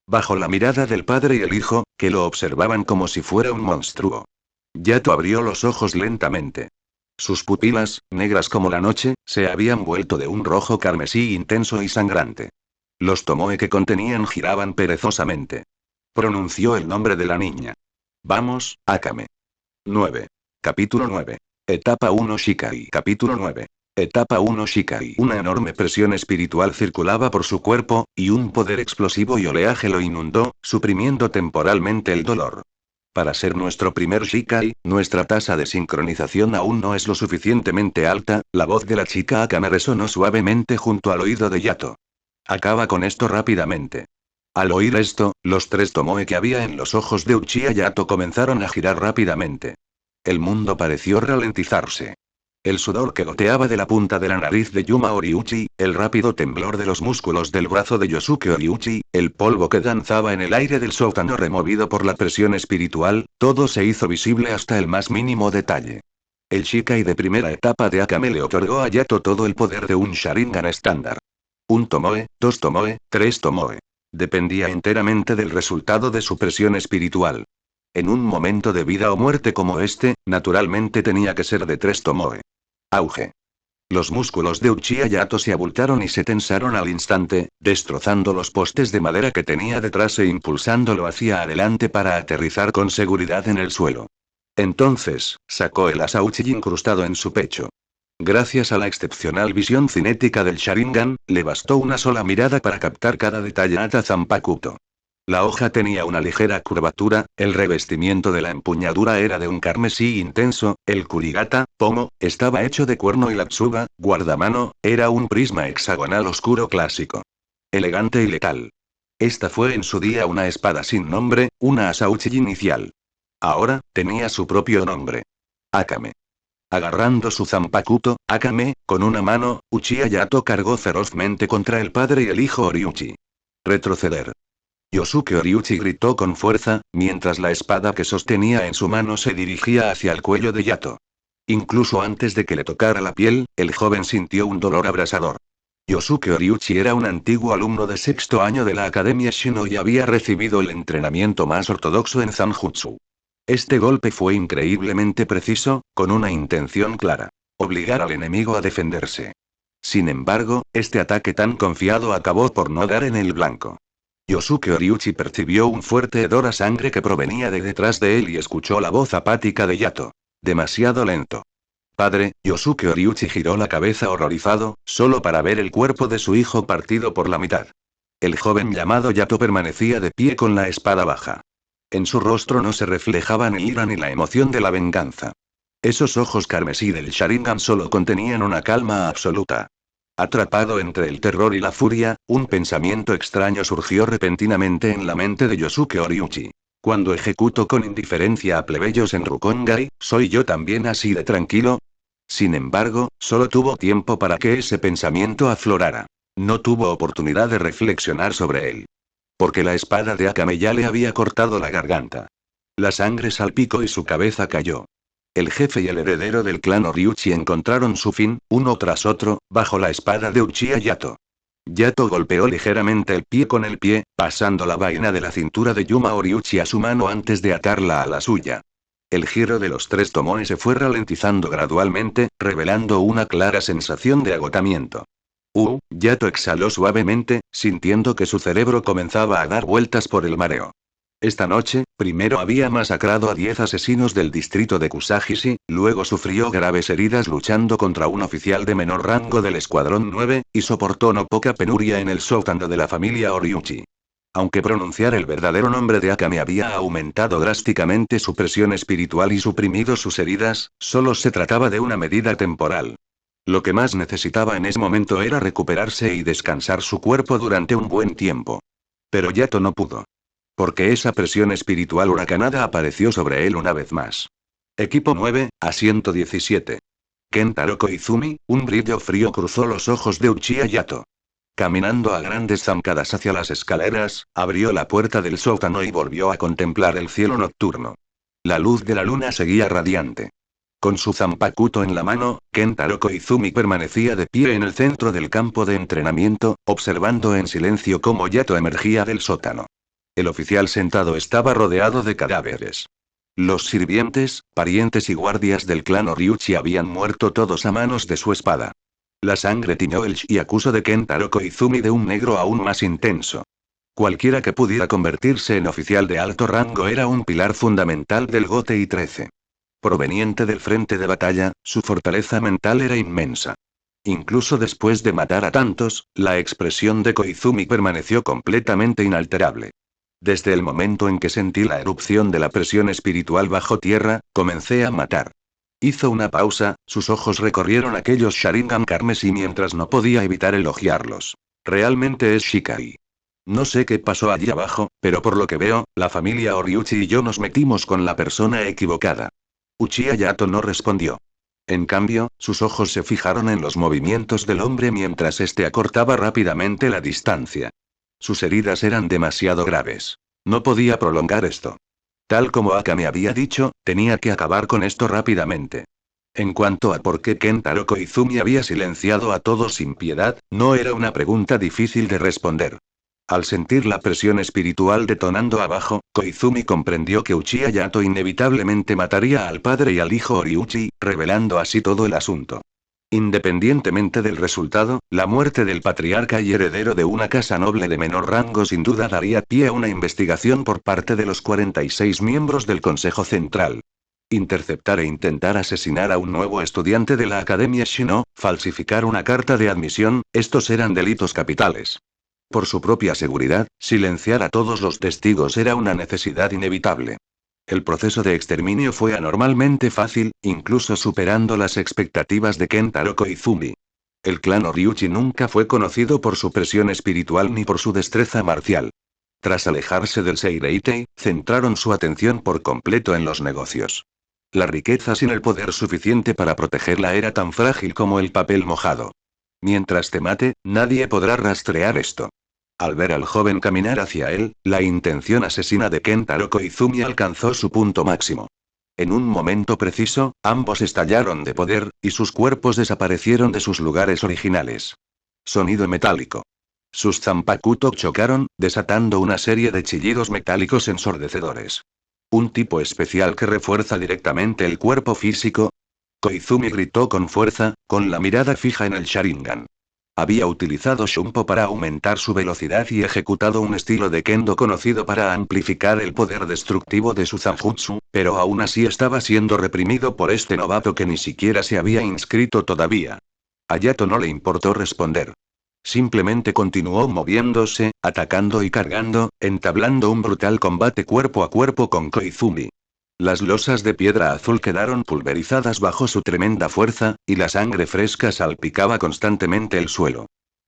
Bajo la mirada del padre y el hijo, que lo observaban como si fuera un monstruo. Yato abrió los ojos lentamente. Sus pupilas, negras como la noche, se habían vuelto de un rojo carmesí intenso y sangrante. Los tomoe que contenían giraban perezosamente. Pronunció el nombre de la niña. Vamos, Akame. 9. Capítulo 9. Etapa 1 Shikai. Capítulo 9. Etapa 1 Shikai. Una enorme presión espiritual circulaba por su cuerpo, y un poder explosivo y oleaje lo inundó, suprimiendo temporalmente el dolor. Para ser nuestro primer Shikai, nuestra tasa de sincronización aún no es lo suficientemente alta. La voz de la chica Akame resonó suavemente junto al oído de Yato. Acaba con esto rápidamente. Al oír esto, los tres tomoe que había en los ojos de Uchiha Yato comenzaron a girar rápidamente. El mundo pareció ralentizarse. El sudor que goteaba de la punta de la nariz de Yuma Oriuchi, el rápido temblor de los músculos del brazo de Yosuke Oriuchi, el polvo que danzaba en el aire del sótano removido por la presión espiritual, todo se hizo visible hasta el más mínimo detalle. El Shikai de primera etapa de Akame le otorgó a Yato todo el poder de un Sharingan estándar. Un tomoe, dos tomoe, tres tomoe. Dependía enteramente del resultado de su presión espiritual. En un momento de vida o muerte como este, naturalmente tenía que ser de tres tomoe. Auge. Los músculos de Uchiha Yato se abultaron y se tensaron al instante, destrozando los postes de madera que tenía detrás e impulsándolo hacia adelante para aterrizar con seguridad en el suelo. Entonces, sacó el asa Uchi incrustado en su pecho. Gracias a la excepcional visión cinética del Sharingan, le bastó una sola mirada para captar cada detalle hasta Zanpakuto. La hoja tenía una ligera curvatura, el revestimiento de la empuñadura era de un carmesí intenso, el kurigata, pomo, estaba hecho de cuerno y la tsuba, guardamano, era un prisma hexagonal oscuro clásico. Elegante y letal. Esta fue en su día una espada sin nombre, una asauchi inicial. Ahora, tenía su propio nombre. Akame. Agarrando su Zanpakuto, Akame, con una mano, Uchiha Yato cargó ferozmente contra el padre y el hijo Oriuchi. Retroceder. Yosuke Oriuchi gritó con fuerza, mientras la espada que sostenía en su mano se dirigía hacia el cuello de Yato. Incluso antes de que le tocara la piel, el joven sintió un dolor abrasador. Yosuke Oriuchi era un antiguo alumno de sexto año de la Academia Shino y había recibido el entrenamiento más ortodoxo en Zanjutsu. Este golpe fue increíblemente preciso, con una intención clara: obligar al enemigo a defenderse. Sin embargo, este ataque tan confiado acabó por no dar en el blanco. Yosuke Oriuchi percibió un fuerte hedor a sangre que provenía de detrás de él y escuchó la voz apática de Yato. Demasiado lento. Padre, Yosuke Oriuchi giró la cabeza horrorizado, solo para ver el cuerpo de su hijo partido por la mitad. El joven llamado Yato permanecía de pie con la espada baja. En su rostro no se reflejaba ni ira ni la emoción de la venganza. Esos ojos carmesí del Sharingan solo contenían una calma absoluta. Atrapado entre el terror y la furia, un pensamiento extraño surgió repentinamente en la mente de Yosuke Oriuchi. Cuando ejecuto con indiferencia a plebeyos en Rukongai, ¿soy yo también así de tranquilo? Sin embargo, solo tuvo tiempo para que ese pensamiento aflorara. No tuvo oportunidad de reflexionar sobre él. Porque la espada de Akame ya le había cortado la garganta. La sangre salpicó y su cabeza cayó. El jefe y el heredero del clan Oriuchi encontraron su fin, uno tras otro, bajo la espada de Uchiha Yato. Yato golpeó ligeramente el pie con el pie, pasando la vaina de la cintura de Yuma Oriuchi a su mano antes de atarla a la suya. El giro de los tres tomoe se fue ralentizando gradualmente, revelando una clara sensación de agotamiento. Yato exhaló suavemente, sintiendo que su cerebro comenzaba a dar vueltas por el mareo. Esta noche, primero había masacrado a 10 asesinos del distrito de Kusagishi, luego sufrió graves heridas luchando contra un oficial de menor rango del Escuadrón 9, y soportó no poca penuria en el sótano de la familia Oriuchi. Aunque pronunciar el verdadero nombre de Akame había aumentado drásticamente su presión espiritual y suprimido sus heridas, solo se trataba de una medida temporal. Lo que más necesitaba en ese momento era recuperarse y descansar su cuerpo durante un buen tiempo. Pero Yato no pudo. Porque esa presión espiritual huracanada apareció sobre él una vez más. Equipo 9, asiento 17. Kentaro Koizumi, un brillo frío cruzó los ojos de Uchiha Yato. Caminando a grandes zancadas hacia las escaleras, abrió la puerta del sótano y volvió a contemplar el cielo nocturno. La luz de la luna seguía radiante. Con su zanpakuto en la mano, Kentaro Koizumi permanecía de pie en el centro del campo de entrenamiento, observando en silencio cómo Yato emergía del sótano. El oficial sentado estaba rodeado de cadáveres. Los sirvientes, parientes y guardias del clan Oriuchi habían muerto todos a manos de su espada. La sangre tiñó el Shiakuso de Kentaro Koizumi de un negro aún más intenso. Cualquiera que pudiera convertirse en oficial de alto rango era un pilar fundamental del Gotei 13. Proveniente del frente de batalla, su fortaleza mental era inmensa. Incluso después de matar a tantos, la expresión de Koizumi permaneció completamente inalterable. Desde el momento en que sentí la erupción de la presión espiritual bajo tierra, comencé a matar. Hizo una pausa, sus ojos recorrieron aquellos Sharingan carmesí mientras no podía evitar elogiarlos. Realmente es Shikai. No sé qué pasó allí abajo, pero por lo que veo, la familia Oriuchi y yo nos metimos con la persona equivocada. Uchiha Yato no respondió. En cambio, sus ojos se fijaron en los movimientos del hombre mientras éste acortaba rápidamente la distancia. Sus heridas eran demasiado graves. No podía prolongar esto. Tal como Aka me había dicho, tenía que acabar con esto rápidamente. En cuanto a por qué Kentaro Koizumi había silenciado a todos sin piedad, no era una pregunta difícil de responder. Al sentir la presión espiritual detonando abajo, Koizumi comprendió que Uchiha Yato inevitablemente mataría al padre y al hijo Oriuchi, revelando así todo el asunto. Independientemente del resultado, la muerte del patriarca y heredero de una casa noble de menor rango sin duda daría pie a una investigación por parte de los 46 miembros del Consejo Central. Interceptar e intentar asesinar a un nuevo estudiante de la Academia Shino, falsificar una carta de admisión, estos eran delitos capitales. Por su propia seguridad, silenciar a todos los testigos era una necesidad inevitable. El proceso de exterminio fue anormalmente fácil, incluso superando las expectativas de Kentaro Koizumi. El clan Oriuchi nunca fue conocido por su presión espiritual ni por su destreza marcial. Tras alejarse del Seireitei, centraron su atención por completo en los negocios. La riqueza sin el poder suficiente para protegerla era tan frágil como el papel mojado. Mientras te mate, nadie podrá rastrear esto. Al ver al joven caminar hacia él, la intención asesina de Kentaro Koizumi alcanzó su punto máximo. En un momento preciso, ambos estallaron de poder, y sus cuerpos desaparecieron de sus lugares originales. Sonido metálico. Sus zanpakuto chocaron, desatando una serie de chillidos metálicos ensordecedores. Un tipo especial que refuerza directamente el cuerpo físico. Koizumi gritó con fuerza, con la mirada fija en el Sharingan. Había utilizado Shunpo para aumentar su velocidad y ejecutado un estilo de kendo conocido para amplificar el poder destructivo de su zanjutsu, pero aún así estaba siendo reprimido por este novato que ni siquiera se había inscrito todavía. A Yato no le importó responder. Simplemente continuó moviéndose, atacando y cargando, entablando un brutal combate cuerpo a cuerpo con Koizumi. Las losas de piedra azul quedaron pulverizadas bajo su tremenda fuerza, y la sangre fresca salpicaba constantemente el suelo.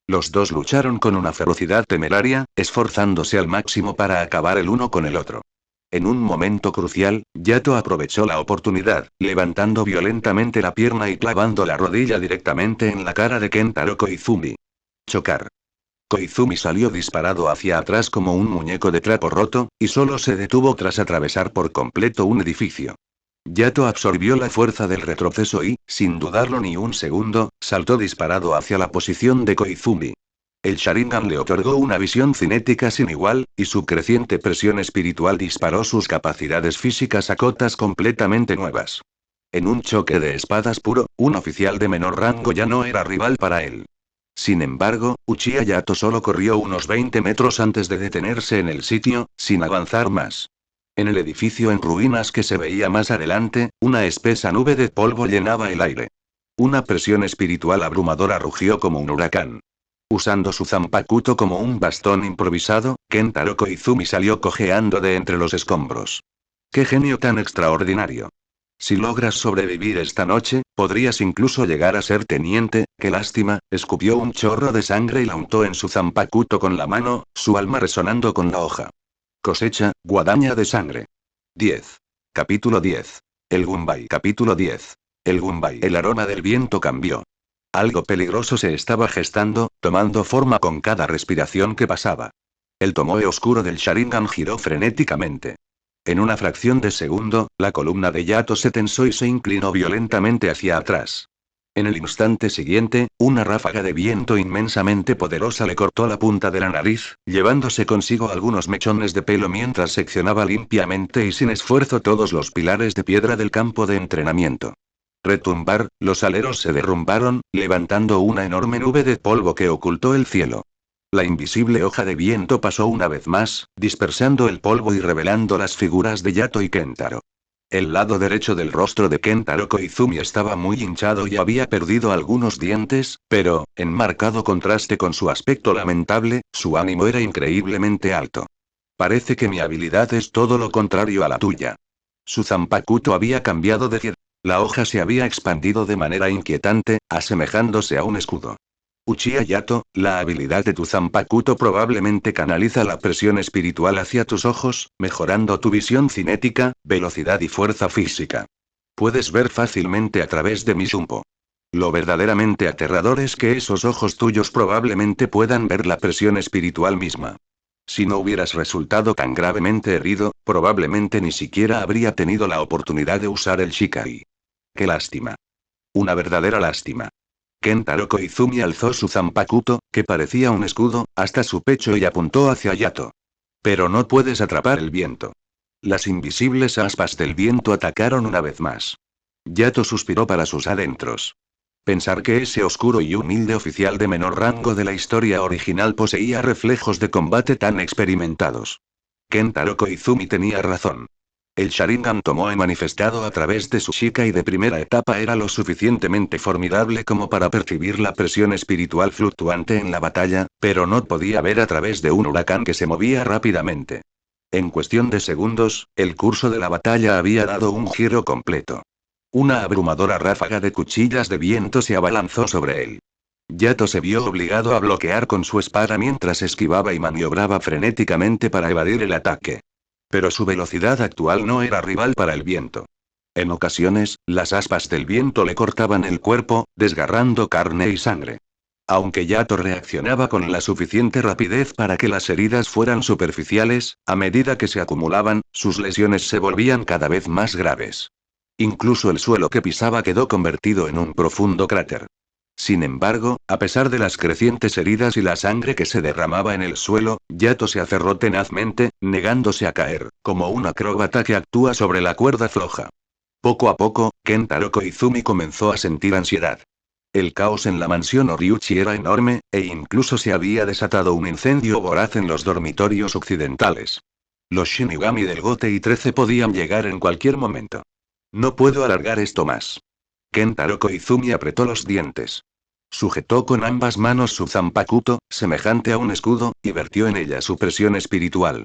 Los dos lucharon con una ferocidad temeraria, esforzándose al máximo para acabar el uno con el otro. En un momento crucial, Yato aprovechó la oportunidad, levantando violentamente la pierna y clavando la rodilla directamente en la cara de Kentaro Koizumi. Chocar. Koizumi salió disparado hacia atrás como un muñeco de trapo roto, y solo se detuvo tras atravesar por completo un edificio. Yato absorbió la fuerza del retroceso y, sin dudarlo ni un segundo, saltó disparado hacia la posición de Koizumi. El Sharingan le otorgó una visión cinética sin igual, y su creciente presión espiritual disparó sus capacidades físicas a cotas completamente nuevas. En un choque de espadas puro, un oficial de menor rango ya no era rival para él. Sin embargo, Uchiha Yato solo corrió unos 20 metros antes de detenerse en el sitio, sin avanzar más. En el edificio en ruinas que se veía más adelante, una espesa nube de polvo llenaba el aire. Una presión espiritual abrumadora rugió como un huracán. Usando su zanpakuto como un bastón improvisado, Kentaro Koizumi salió cojeando de entre los escombros. ¡Qué genio tan extraordinario! Si logras sobrevivir esta noche, podrías incluso llegar a ser teniente. Qué lástima. Escupió un chorro de sangre y la untó en su zanpakuto con la mano, su alma resonando con la hoja. Cosecha, guadaña de sangre. 10. Capítulo 10. El Gumbay. Capítulo 10. El Gumbay. El aroma del viento cambió. Algo peligroso se estaba gestando, tomando forma con cada respiración que pasaba. El tomoe oscuro del Sharingan giró frenéticamente. En una fracción de segundo, la columna de Yato se tensó y se inclinó violentamente hacia atrás. En el instante siguiente, una ráfaga de viento inmensamente poderosa le cortó la punta de la nariz, llevándose consigo algunos mechones de pelo mientras seccionaba limpiamente y sin esfuerzo todos los pilares de piedra del campo de entrenamiento. Retumbar, los aleros se derrumbaron, levantando una enorme nube de polvo que ocultó el cielo. La invisible hoja de viento pasó una vez más, dispersando el polvo y revelando las figuras de Yato y Kentaro. El lado derecho del rostro de Kentaro Koizumi estaba muy hinchado y había perdido algunos dientes, pero, en marcado contraste con su aspecto lamentable, su ánimo era increíblemente alto. Parece que mi habilidad es todo lo contrario a la tuya. Su zanpakuto había cambiado de pie. La hoja se había expandido de manera inquietante, asemejándose a un escudo. Uchiha Yato, la habilidad de tu zanpakuto probablemente canaliza la presión espiritual hacia tus ojos, mejorando tu visión cinética, velocidad y fuerza física. Puedes ver fácilmente a través de mi shumpo. Lo verdaderamente aterrador es que esos ojos tuyos probablemente puedan ver la presión espiritual misma. Si no hubieras resultado tan gravemente herido, probablemente ni siquiera habría tenido la oportunidad de usar el Shikai. Qué lástima. Una verdadera lástima. Kentaro Koizumi alzó su zanpakuto, que parecía un escudo, hasta su pecho y apuntó hacia Yato. Pero no puedes atrapar el viento. Las invisibles aspas del viento atacaron una vez más. Yato suspiró para sus adentros. Pensar que ese oscuro y humilde oficial de menor rango de la historia original poseía reflejos de combate tan experimentados. Kentaro Koizumi tenía razón. El Sharingan Tomoe manifestado a través de su Shikai de primera etapa era lo suficientemente formidable como para percibir la presión espiritual fluctuante en la batalla, pero no podía ver a través de un huracán que se movía rápidamente. En cuestión de segundos, el curso de la batalla había dado un giro completo. Una abrumadora ráfaga de cuchillas de viento se abalanzó sobre él. Yato se vio obligado a bloquear con su espada mientras esquivaba y maniobraba frenéticamente para evadir el ataque. Pero su velocidad actual no era rival para el viento. En ocasiones, las aspas del viento le cortaban el cuerpo, desgarrando carne y sangre. Aunque Yato reaccionaba con la suficiente rapidez para que las heridas fueran superficiales, a medida que se acumulaban, sus lesiones se volvían cada vez más graves. Incluso el suelo que pisaba quedó convertido en un profundo cráter. Sin embargo, a pesar de las crecientes heridas y la sangre que se derramaba en el suelo, Yato se aferró tenazmente, negándose a caer, como un acróbata que actúa sobre la cuerda floja. Poco a poco, Kentaro Koizumi comenzó a sentir ansiedad. El caos en la mansión Oriuchi era enorme, e incluso se había desatado un incendio voraz en los dormitorios occidentales. Los Shinigami del Gote y 13 podían llegar en cualquier momento. No puedo alargar esto más. Kentaro Koizumi apretó los dientes. Sujetó con ambas manos su zanpakuto, semejante a un escudo, y vertió en ella su presión espiritual.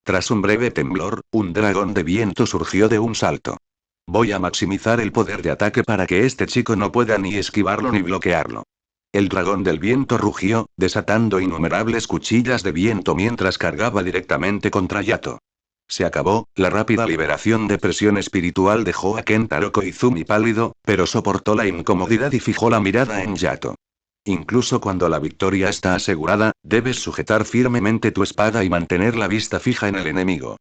Tras un breve temblor, un dragón de viento surgió de un salto. Voy a maximizar el poder de ataque para que este chico no pueda ni esquivarlo ni bloquearlo. El dragón del viento rugió, desatando innumerables cuchillas de viento mientras cargaba directamente contra Yato. Se acabó, la rápida liberación de presión espiritual dejó a Kentaro Koizumi pálido, pero soportó la incomodidad y fijó la mirada en Yato. Incluso cuando la victoria está asegurada, debes sujetar firmemente tu espada y mantener la vista fija en el enemigo.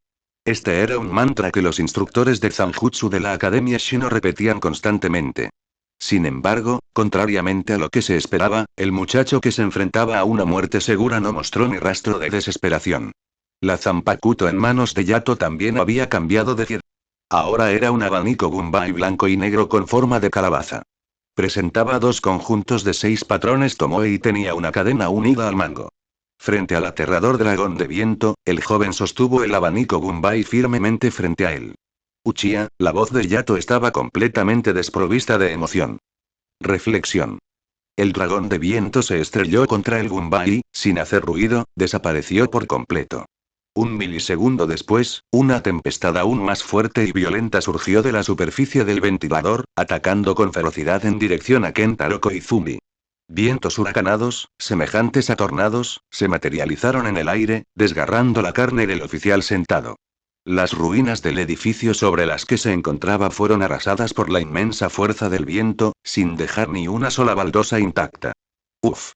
Este era un mantra que los instructores de Zanjutsu de la Academia Shino repetían constantemente. Sin embargo, contrariamente a lo que se esperaba, el muchacho que se enfrentaba a una muerte segura no mostró ni rastro de desesperación. La zanpakuto en manos de Yato también había cambiado de pie. Ahora era un abanico Gumbay blanco y negro con forma de calabaza. Presentaba dos conjuntos de 6 patrones Tomoe y tenía una cadena unida al mango. Frente al aterrador dragón de viento, el joven sostuvo el abanico Gumbay firmemente frente a él. Uchiha, la voz de Yato estaba completamente desprovista de emoción. Reflexión. El dragón de viento se estrelló contra el Gumbay y, sin hacer ruido, desapareció por completo. Un milisegundo después, una tempestad aún más fuerte y violenta surgió de la superficie del ventilador, atacando con ferocidad en dirección a Kentaro Koizumi. Vientos huracanados, semejantes a tornados, se materializaron en el aire, desgarrando la carne del oficial sentado. Las ruinas del edificio sobre las que se encontraba fueron arrasadas por la inmensa fuerza del viento, sin dejar ni una sola baldosa intacta. Uf.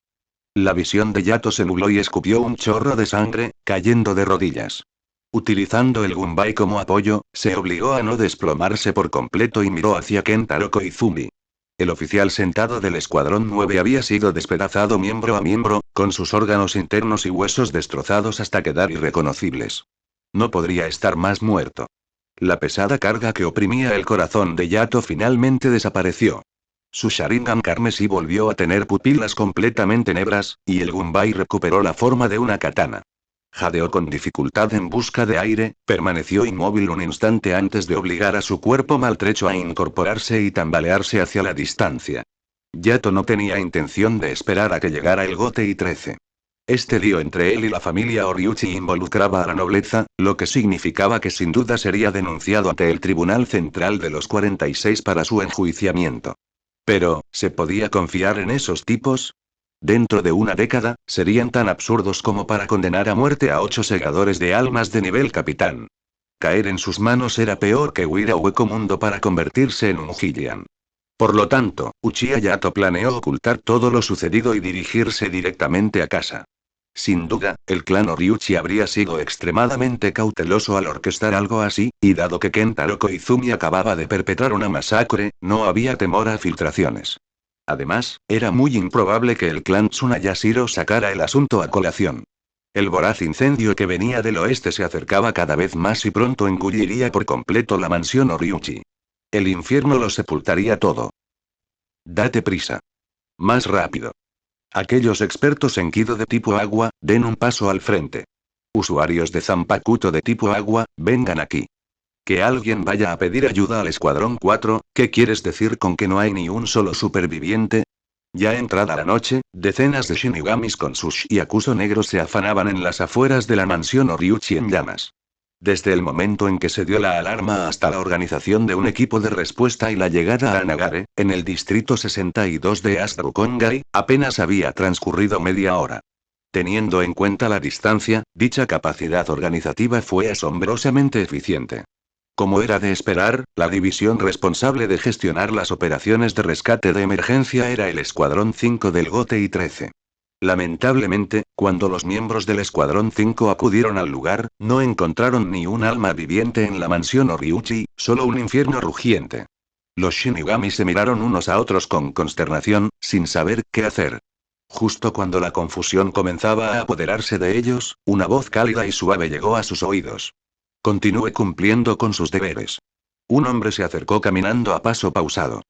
La visión de Yato se nubló y escupió un chorro de sangre, cayendo de rodillas. Utilizando el Gunbai como apoyo, se obligó a no desplomarse por completo y miró hacia Kentaro Koizumi. El oficial sentado del Escuadrón 9 había sido despedazado miembro a miembro, con sus órganos internos y huesos destrozados hasta quedar irreconocibles. No podría estar más muerto. La pesada carga que oprimía el corazón de Yato finalmente desapareció. Su Sharingan carmesí volvió a tener pupilas completamente negras, y el Gunbai recuperó la forma de una katana. Jadeó con dificultad en busca de aire, permaneció inmóvil un instante antes de obligar a su cuerpo maltrecho a incorporarse y tambalearse hacia la distancia. Yato no tenía intención de esperar a que llegara el Gotei 13. Este lío entre él y la familia Oriuchi involucraba a la nobleza, lo que significaba que sin duda sería denunciado ante el Tribunal Central de los 46 para su enjuiciamiento. Pero, ¿se podía confiar en esos tipos? Dentro de una década, serían tan absurdos como para condenar a muerte a 8 segadores de almas de nivel capitán. Caer en sus manos era peor que huir a Hueco Mundo para convertirse en un Hylian. Por lo tanto, Uchiha Yato planeó ocultar todo lo sucedido y dirigirse directamente a casa. Sin duda, el clan Oriuchi habría sido extremadamente cauteloso al orquestar algo así, y dado que Kentaro Koizumi acababa de perpetrar una masacre, no había temor a filtraciones. Además, era muy improbable que el clan Tsunayashiro sacara el asunto a colación. El voraz incendio que venía del oeste se acercaba cada vez más y pronto engulliría por completo la mansión Oriuchi. El infierno lo sepultaría todo. Date prisa. Más rápido. Aquellos expertos en Kido de tipo agua, den un paso al frente. Usuarios de Zanpakuto de tipo agua, vengan aquí. Que alguien vaya a pedir ayuda al Escuadrón 4, ¿qué quieres decir con que no hay ni un solo superviviente? Ya entrada la noche, decenas de shinigamis con sus yakuzo negros se afanaban en las afueras de la mansión Oriuchi en llamas. Desde el momento en que se dio la alarma hasta la organización de un equipo de respuesta y la llegada a Nagare, en el distrito 62 de Astrukongai, apenas había transcurrido media hora. Teniendo en cuenta la distancia, dicha capacidad organizativa fue asombrosamente eficiente. Como era de esperar, la división responsable de gestionar las operaciones de rescate de emergencia era el Escuadrón 5 del Gotei 13. Lamentablemente, cuando los miembros del Escuadrón 5 acudieron al lugar, no encontraron ni un alma viviente en la mansión Oriuchi, solo un infierno rugiente. Los Shinigami se miraron unos a otros con consternación, sin saber qué hacer. Justo cuando la confusión comenzaba a apoderarse de ellos, una voz cálida y suave llegó a sus oídos. Continúe cumpliendo con sus deberes. Un hombre se acercó caminando a paso pausado.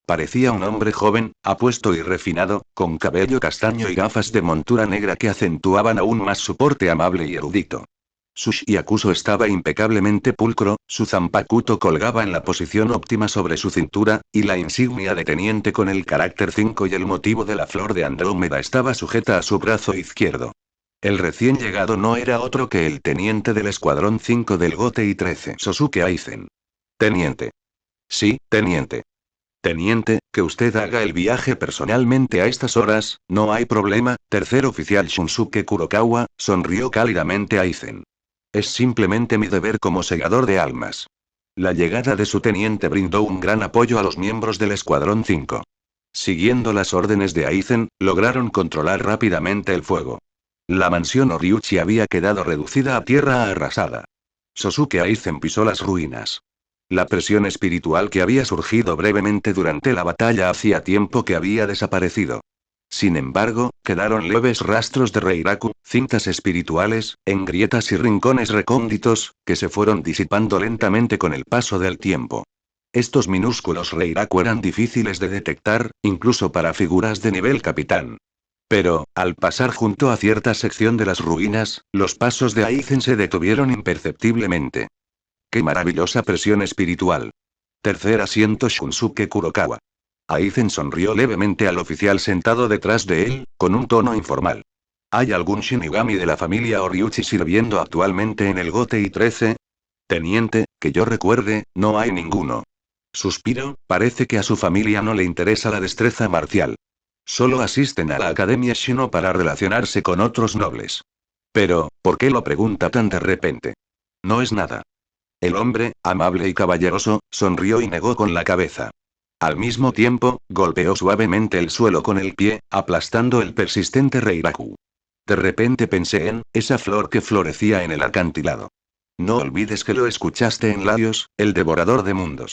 Parecía un hombre joven, apuesto y refinado, con cabello castaño y gafas de montura negra que acentuaban aún más su porte amable y erudito. Su shiakuso estaba impecablemente pulcro, su zanpakuto colgaba en la posición óptima sobre su cintura, y la insignia de teniente con el carácter 5 y el motivo de la flor de Andrómeda estaba sujeta a su brazo izquierdo. El recién llegado no era otro que el teniente del Escuadrón 5 del Gotei 13, Sosuke Aizen. Teniente. Sí, teniente. Teniente, que usted haga el viaje personalmente a estas horas, no hay problema. Tercer oficial Shunsuke Kurokawa, sonrió cálidamente Aizen. Es simplemente mi deber como segador de almas. La llegada de su teniente brindó un gran apoyo a los miembros del Escuadrón 5. Siguiendo las órdenes de Aizen, lograron controlar rápidamente el fuego. La mansión Oriuchi había quedado reducida a tierra arrasada. Sosuke Aizen pisó las ruinas. La presión espiritual que había surgido brevemente durante la batalla hacía tiempo que había desaparecido. Sin embargo, quedaron leves rastros de Reiraku, cintas espirituales, en grietas y rincones recónditos, que se fueron disipando lentamente con el paso del tiempo. Estos minúsculos Reiraku eran difíciles de detectar, incluso para figuras de nivel capitán. Pero, al pasar junto a cierta sección de las ruinas, los pasos de Aizen se detuvieron imperceptiblemente. ¡Qué maravillosa presión espiritual! Tercer asiento Shunsuke Kurokawa. Aizen sonrió levemente al oficial sentado detrás de él, con un tono informal. ¿Hay algún Shinigami de la familia Oriuchi sirviendo actualmente en el GOTEI 13? Teniente, que yo recuerde, no hay ninguno. Suspiro, parece que a su familia no le interesa la destreza marcial. Solo asisten a la Academia Shino para relacionarse con otros nobles. Pero, ¿por qué lo pregunta tan de repente? No es nada. El hombre, amable y caballeroso, sonrió y negó con la cabeza. Al mismo tiempo, golpeó suavemente el suelo con el pie, aplastando el persistente Reiraku. De repente pensé en esa flor que florecía en el acantilado. No olvides que lo escuchaste en Laios, el devorador de mundos.